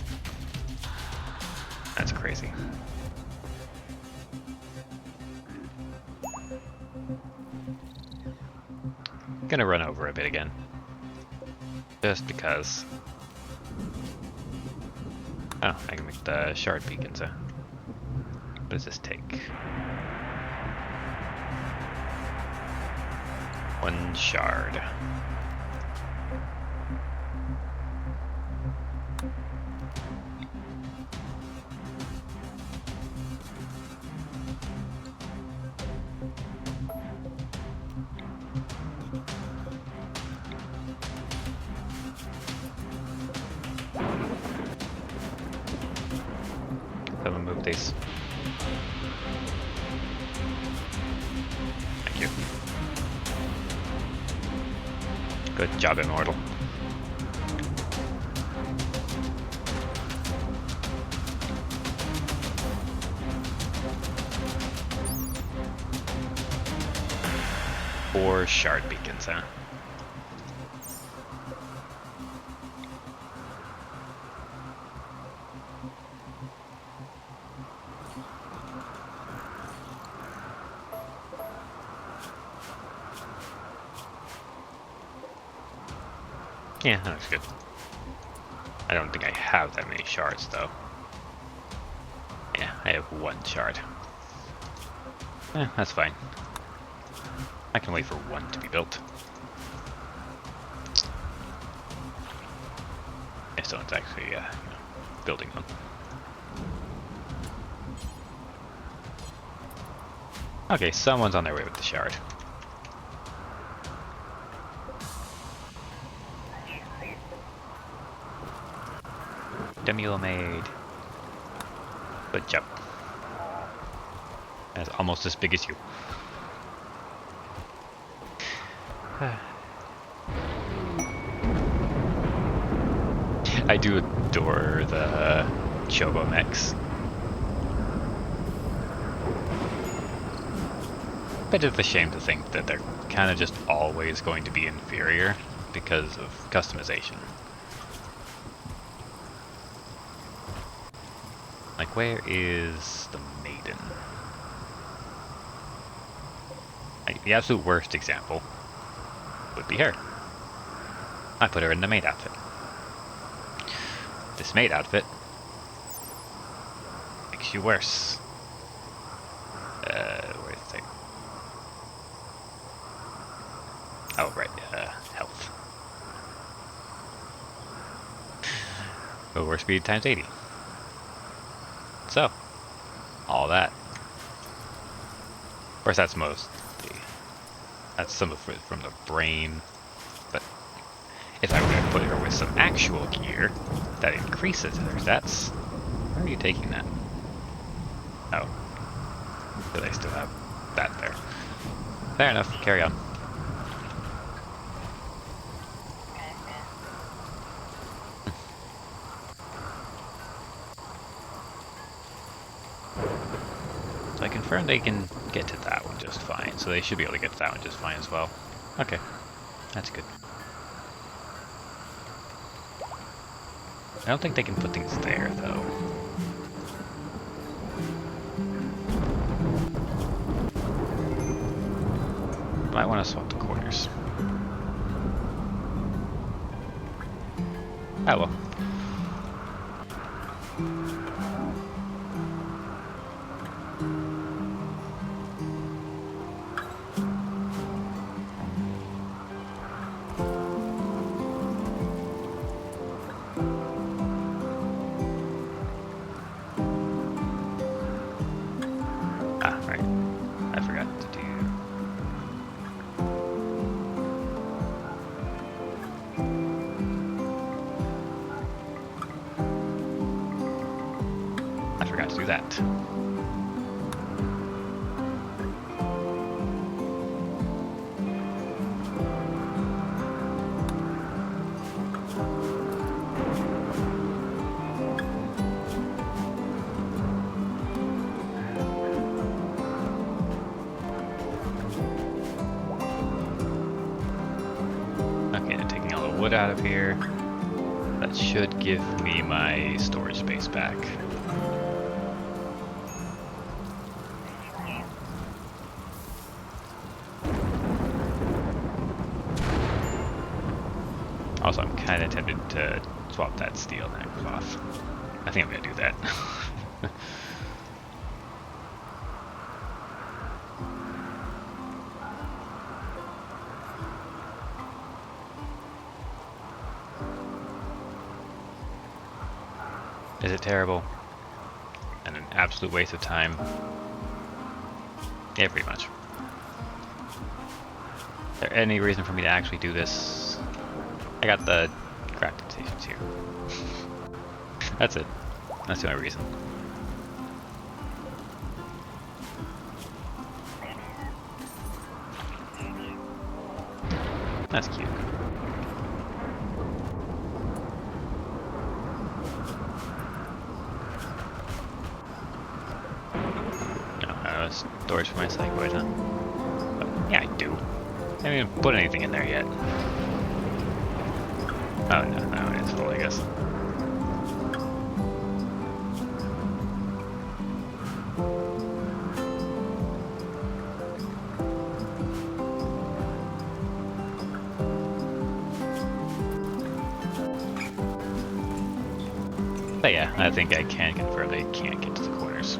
That's crazy. Gonna run over a bit again. Just because. Oh, I can make the shard beacons. What does this take? 1 shard. I'm gonna move these. Thank you. Good job, Immortal. Four shard beacons, huh? Yeah, that looks good. I don't think I have that many shards, though. Yeah, I have 1 shard. That's fine. I can wait for 1 to be built. If someone's actually, building them. Okay, someone's on their way with the shard. Demule made. Good job. That's almost as big as you. I do adore the Chobo mechs. Bit of a shame to think that they're kind of just always going to be inferior because of customization. Like, where is the maiden? Like, the absolute worst example would be her. I put her in the maid outfit. This maid outfit makes you worse. Where's the thing? Oh, right, health. Over speed times 80. So, all that. Of course, that's that's some of it from the brain. But if I were to put her with some actual gear that increases her stats, where are you taking that? Oh, so they still have that there. Fair enough, carry on. So I confirmed they can get to that one just fine, so they should be able to get to that one just fine as well. Okay, that's good. I don't think they can put things there, though. Might want to swap the corners. Oh well. Ah, right. I forgot to do... I forgot to do that. Okay, then taking all the wood out of here. That should give me my storage space back. Also, I'm kind of tempted to swap that steel neckcloth. I think I'm going to do that. Is it terrible? And an absolute waste of time? Yeah, pretty much. Is there any reason for me to actually do this? I got the crafting stations here. That's it. That's the only reason. That's cute. Storage for my Segways, huh? But, yeah, I do. I haven't even put anything in there yet. Oh, no, it's full, I guess. But yeah, I think I can confirm they can't get to the corners.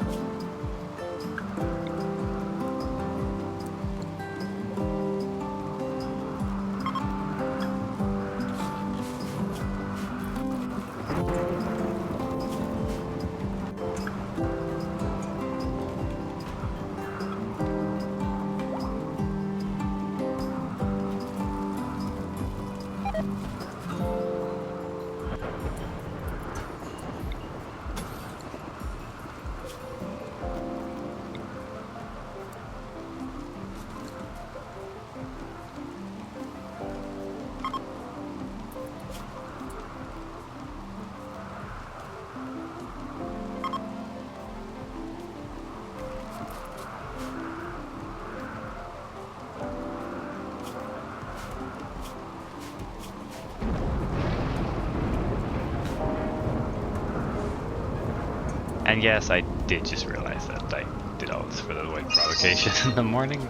And yes, I did just realize that I did all this for the white provocation in the morning.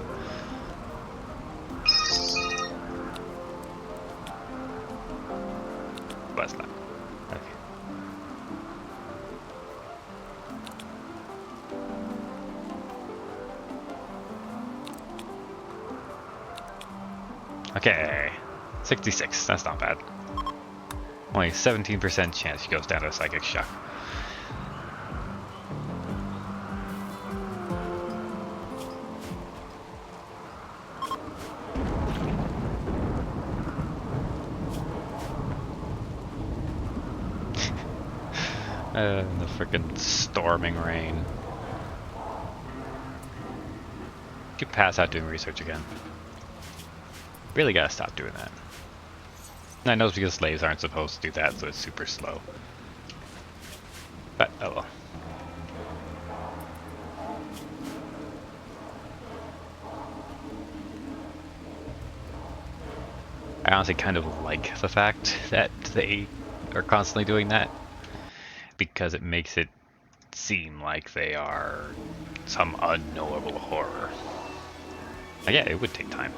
But it's not. Okay. Okay. 66. That's not bad. Only 17% chance he goes down to a psychic shock. The frickin' storming rain. You pass out doing research again. Really gotta stop doing that. And I know it's because slaves aren't supposed to do that, so it's super slow. But, oh well. I honestly kind of like the fact that they are constantly doing that, because it makes it seem like they are some unknowable horror. Yeah, it would take time.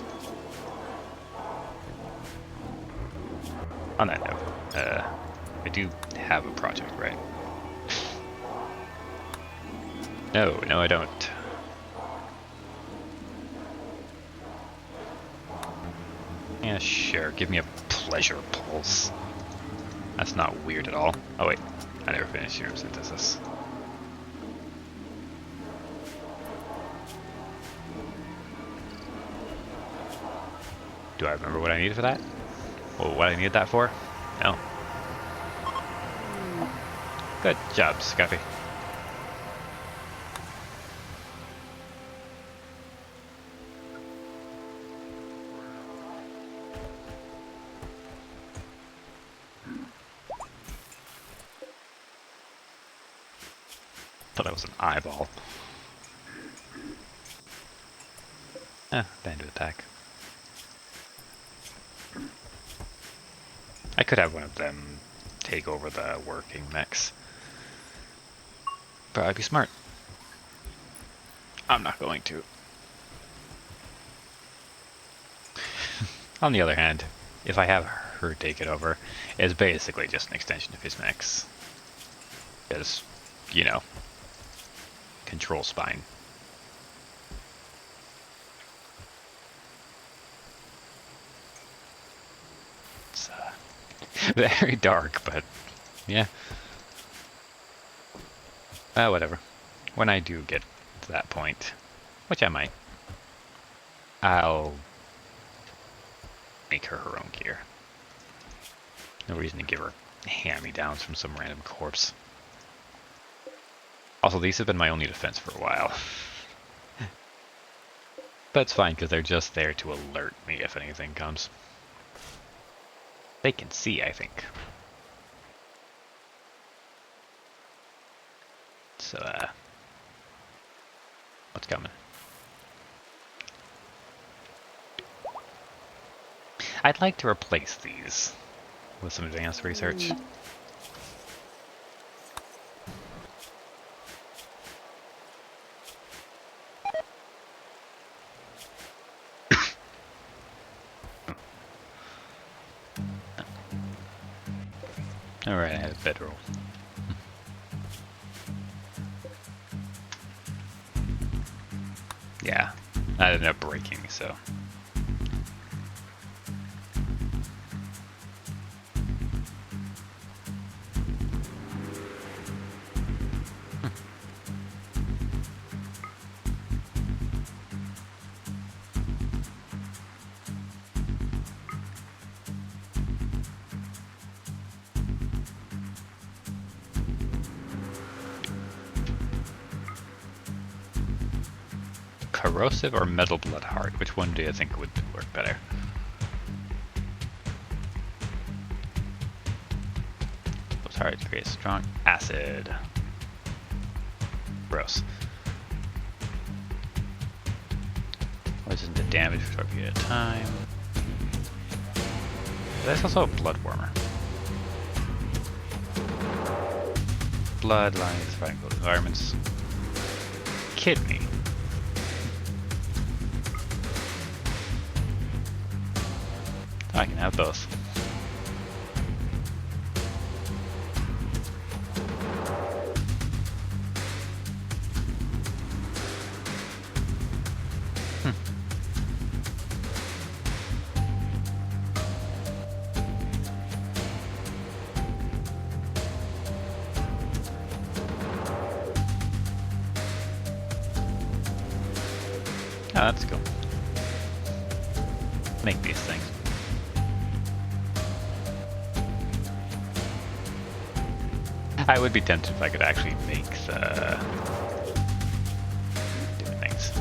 On that note, I do have a project, right? No, I don't. Yeah, sure, give me a pleasure pulse. That's not weird at all. Oh wait, I never finished serum synthesis. Do I remember what I needed for that? Well, what I needed that for? No. Good job, Scuffy. Thought that was an eyeball. Bandit attack. I could have one of them take over the working mechs. But I'd be smart. I'm not going to. On the other hand, if I have her take it over, it's basically just an extension of his mechs. Because, you know, control spine. It's very dark, but yeah. Whatever. When I do get to that point, which I might, I'll make her own gear. No reason to give her hand-me-downs from some random corpse. Also, these have been my only defense for a while. But it's fine, because they're just there to alert me if anything comes. They can see, I think. So, what's coming? I'd like to replace these with some advanced research. Alright, I have a bedroll. Yeah, that ended up breaking, so. Corrosive or metal blood heart? Which one do you think would work better? Those hearts create strong acid. Gross. Poison to damage for a short period of time. That's also a blood warmer. Blood lines fighting both environments. Kid me. I can have both. that's cool. Make these things. I would be tempted if I could actually make the different things.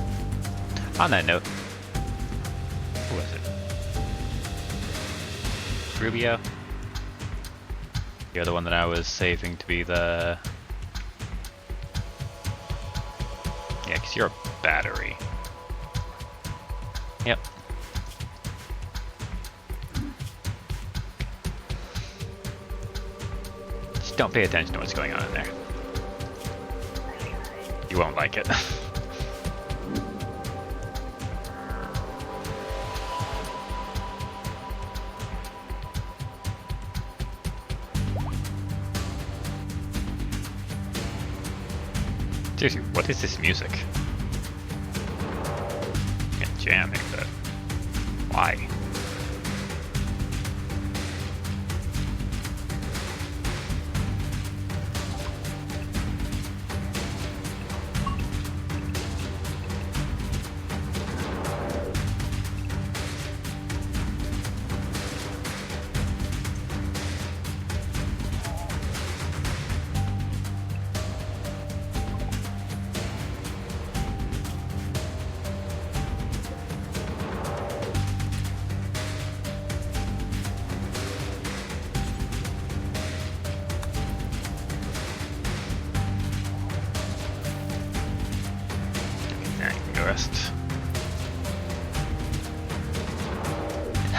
On that note, who was it? Rubio? You're the one that I was saving to be the... Yeah, because you're a battery. Yep. Just don't pay attention to what's going on in there. You won't like it. Seriously, what is this music? I'm jamming, but why?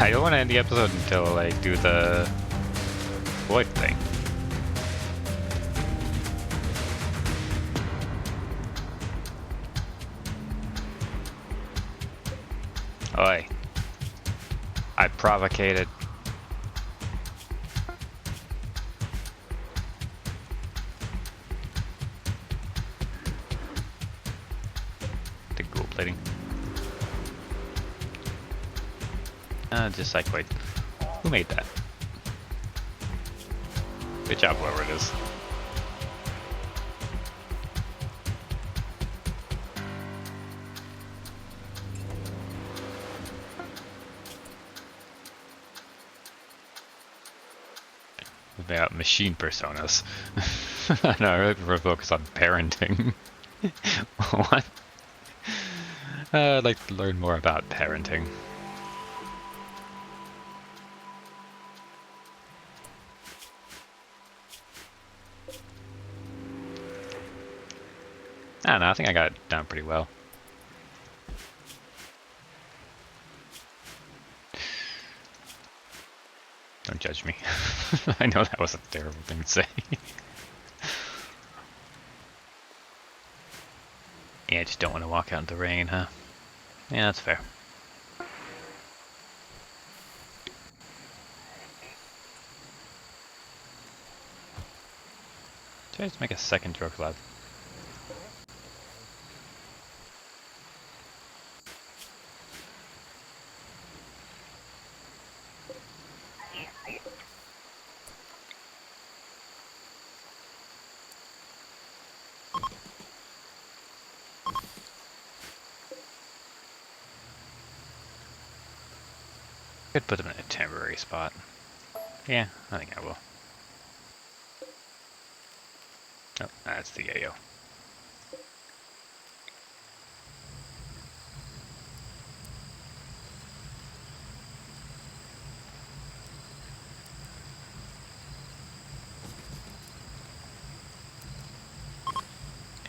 I don't want to end the episode until I do the void thing. Oi. I provocated. The gold plating. Just like, wait, who made that? Good job, whoever it is. About machine personas. No, I really prefer to focus on parenting. What? I'd like to learn more about parenting. I don't know, I think I got it down pretty well. Don't judge me. I know that was a terrible thing to say. Yeah, I just don't want to walk out in the rain, huh? Yeah, that's fair. Should I just make a second drug lab? Could put them in a temporary spot. Yeah, I think I will. Oh, that's the yayo.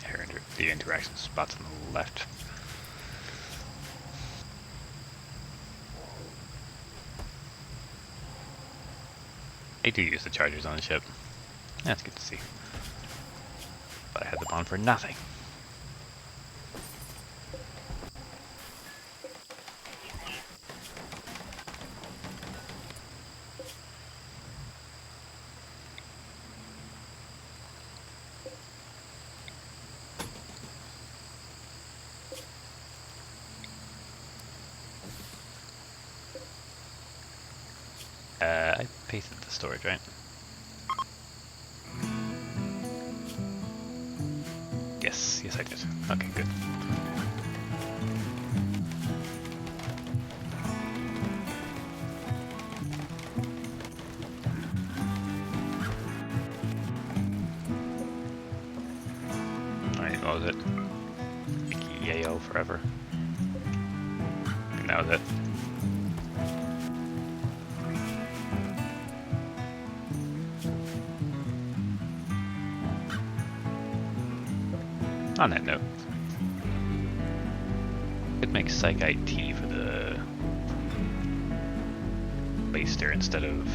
Here, the interaction spots on the left. They do use the chargers on the ship. That's good to see. But I had them on for nothing. I pasted the storage, right? Yes, I did. Okay, good. What was it? Like Yayo forever. I think that was it. On that note, could make Psychite tea for the baster instead of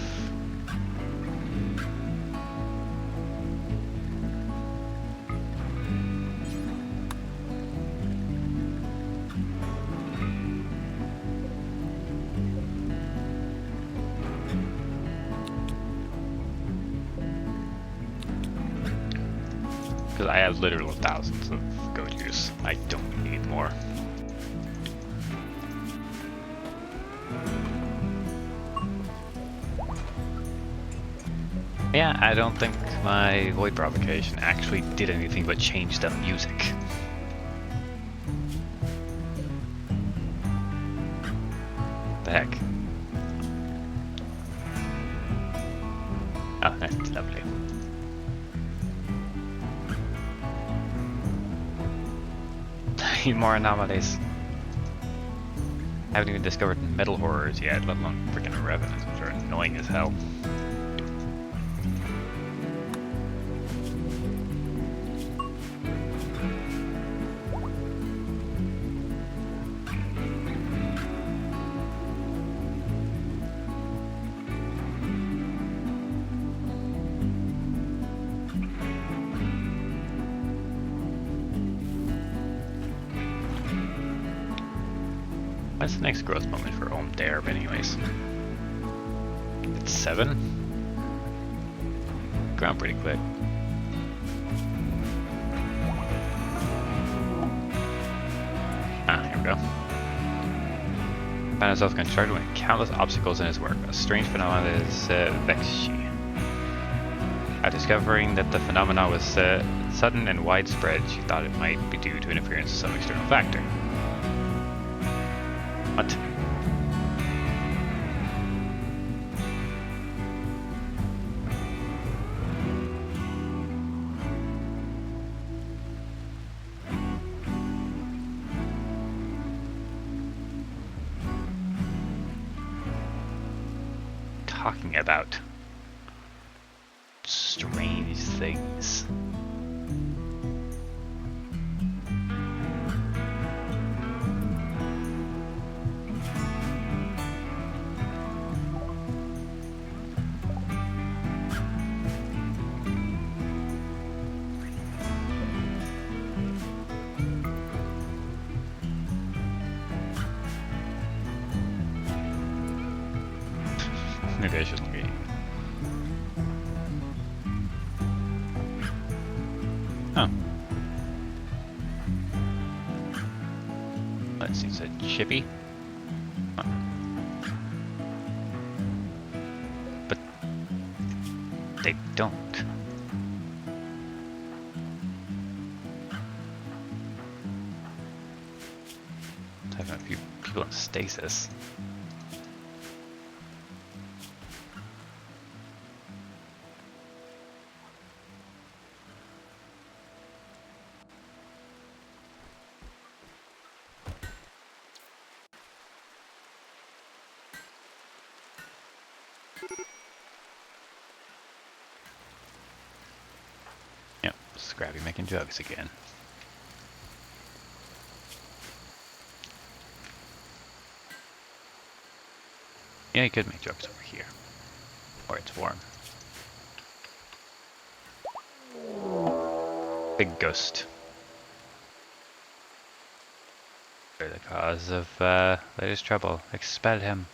because I have literal thousands of go juice. I don't need more. Yeah, I don't think my void provocation actually did anything but change the music. The heck? Oh, that's lovely. I need more anomalies. I haven't even discovered metal horrors yet, let alone freaking revenants, which are annoying as hell. What's the next growth moment for Ohm Derb anyways? It's 7? Ground pretty quick. Ah, here we go. Found himself constructed with countless obstacles in his work. A strange phenomenon is Vexi. After discovering that the phenomenon was sudden and widespread, she thought it might be due to interference of some external factor. What? Talking about strange things. Maybe I shouldn't be. Oh. Let's see, it's a chippy. Huh. But they don't. Having a few people in stasis. Yep, Scrappy making jugs again. Yeah, you could make jugs over here. Or it's warm. Big ghost. You're the cause of latest trouble. Expel him.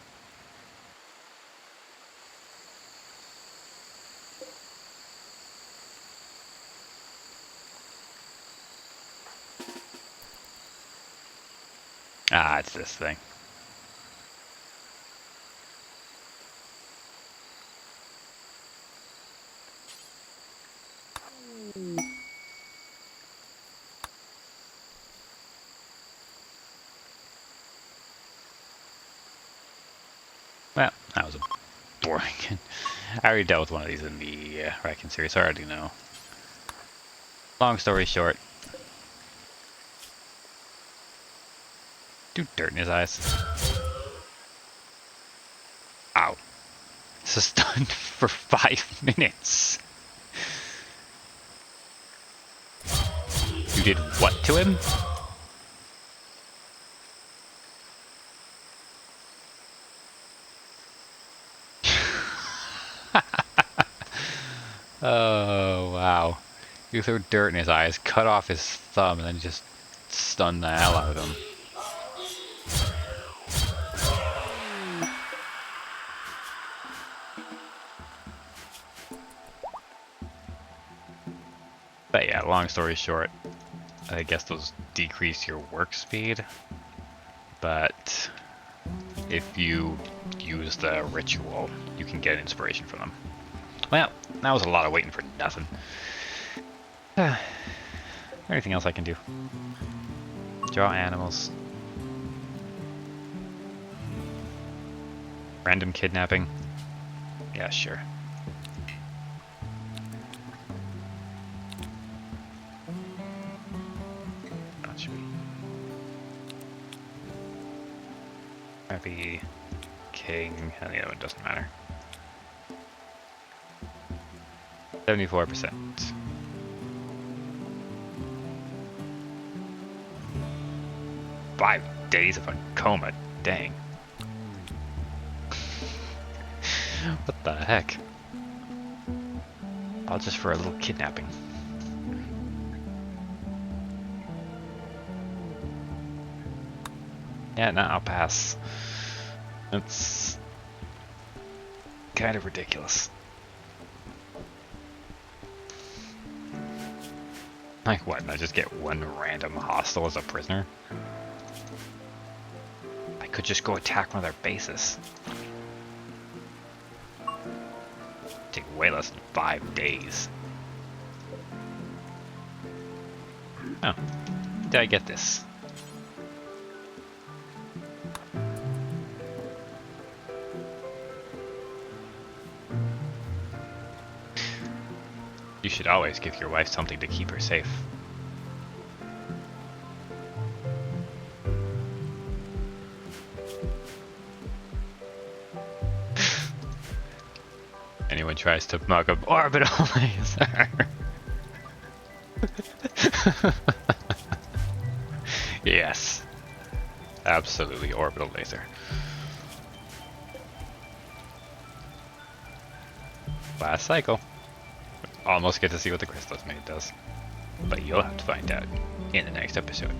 Ah, it's this thing. Well, that was a boring. I already dealt with one of these in the Raccoon series, so I already know. Long story short, Do dirt in his eyes. Ow. This is stunned for 5 minutes. You did what to him? Oh, wow. You threw dirt in his eyes, cut off his thumb, and then just stunned the hell out of him. But yeah, long story short, I guess those decrease your work speed, but if you use the ritual, you can get inspiration from them. Well, that was a lot of waiting for nothing. Anything else I can do? Draw animals. Random kidnapping. Yeah, sure. Not sure. Happy king, and the other one doesn't matter. 74%. Five days of a coma, dang. What the heck? All just for a little kidnapping. Yeah, no, I'll pass. It's kind of ridiculous. Like what, I just get one random hostile as a prisoner? I could just go attack one of their bases. Take way less than 5 days. Oh, did I get this? You should always give your wife something to keep her safe. Anyone tries to mug an orbital laser. Yes. Absolutely orbital laser. Last cycle. Almost get to see what the crystal's made does. But you'll have to find out in the next episode.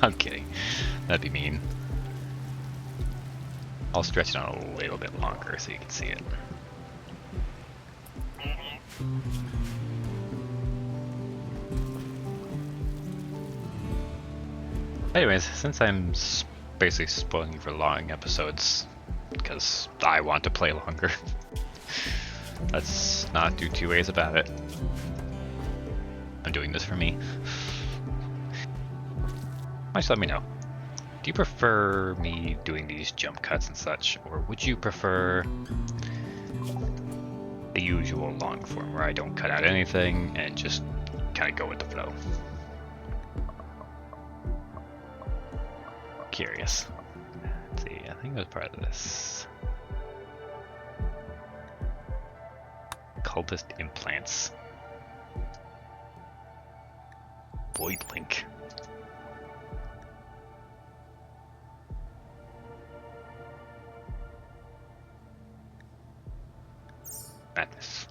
I'm kidding. That'd be mean. I'll stretch it on a little bit longer so you can see it. Anyways, since I'm basically spoiling you for long episodes, because I want to play longer, let's not do two ways about it. I'm doing this for me. Just let me know. Do you prefer me doing these jump cuts and such, or would you prefer the usual long form where I don't cut out anything and just kind of go with the flow? Curious. Let's see, I think it was part of this. Cultist implants. Void link. Madness.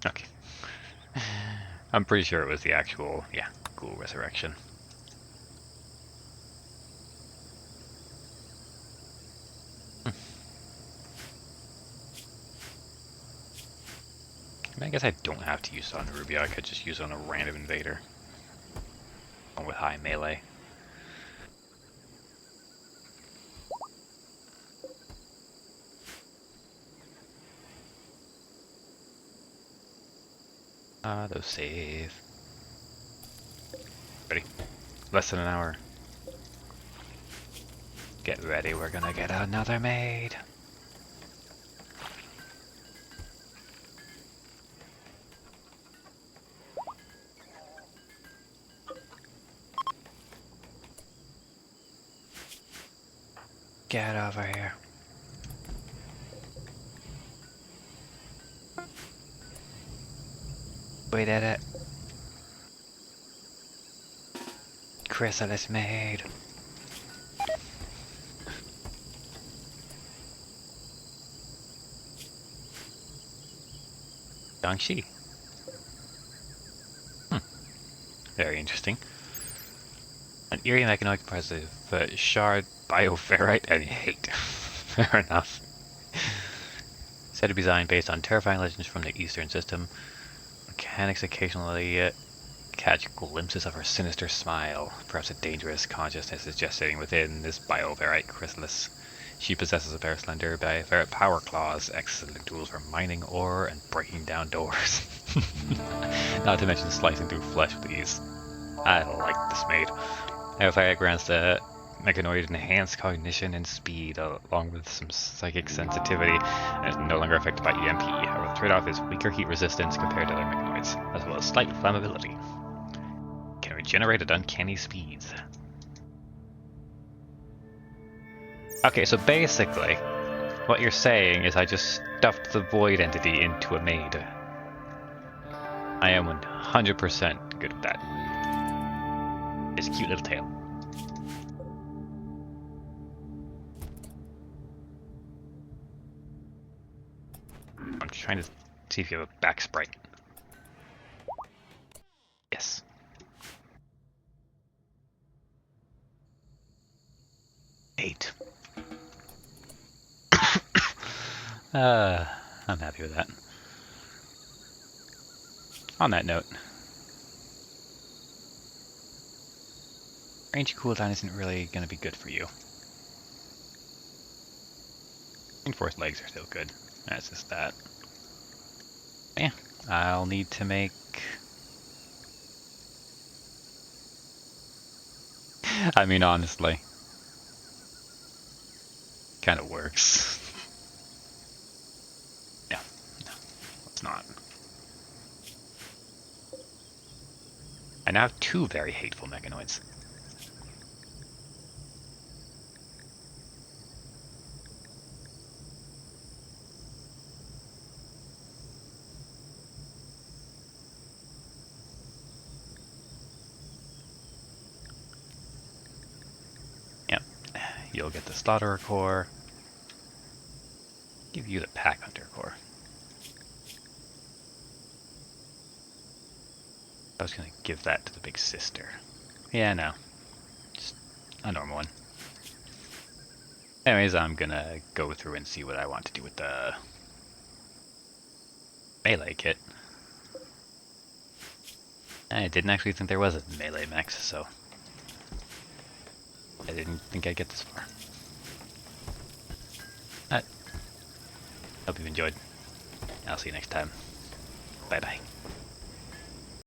Okay. I'm pretty sure it was the actual, yeah, ghoul resurrection. I mean, I guess I don't have to use it on the Rubio, I could just use it on a random invader. One with high melee. Those save. Ready? Less than an hour. Get ready, we're gonna get another maid. Get over here. We did it. Chrysalis maid. Dangxi. Very interesting. An eerie mechanoid comprised of shard, bioferrite, and hate. Fair enough. Said to be designed based on terrifying legends from the Eastern system. Mechanics occasionally catch glimpses of her sinister smile. Perhaps a dangerous consciousness is gestating within this bioferrite chrysalis. She possesses a pair of slender bioferrite power claws, excellent tools for mining ore and breaking down doors. Not to mention slicing through flesh with ease. I like this maid. Bioferrite grants the mechanoid enhanced cognition and speed, along with some psychic sensitivity, and is no longer affected by EMP. However, the trade-off is weaker heat resistance compared to other mechanoids, as well as slight flammability. Can regenerate at uncanny speeds. Okay, so basically, what you're saying is I just stuffed the void entity into a maid. I am 100% good with that. His cute little tail. I'm trying to see if you have a back sprite. Yes. Eight. I'm happy with that. On that note, range cooldown isn't really going to be good for you. Reinforced legs are still good. That's just that. Yeah, I'll need to make... I mean, honestly. Kind of works. No, it's not. I now have two very hateful mechanoids. Yep, you'll get the Slaughterer core. Give you the Pack Hunter core. I was gonna give that to the big sister. Yeah, no. Just a normal one. Anyways, I'm gonna go through and see what I want to do with the melee kit. I didn't actually think there was a melee mech, so I didn't think I'd get this far. Hope you've enjoyed. I'll see you next time. Bye bye.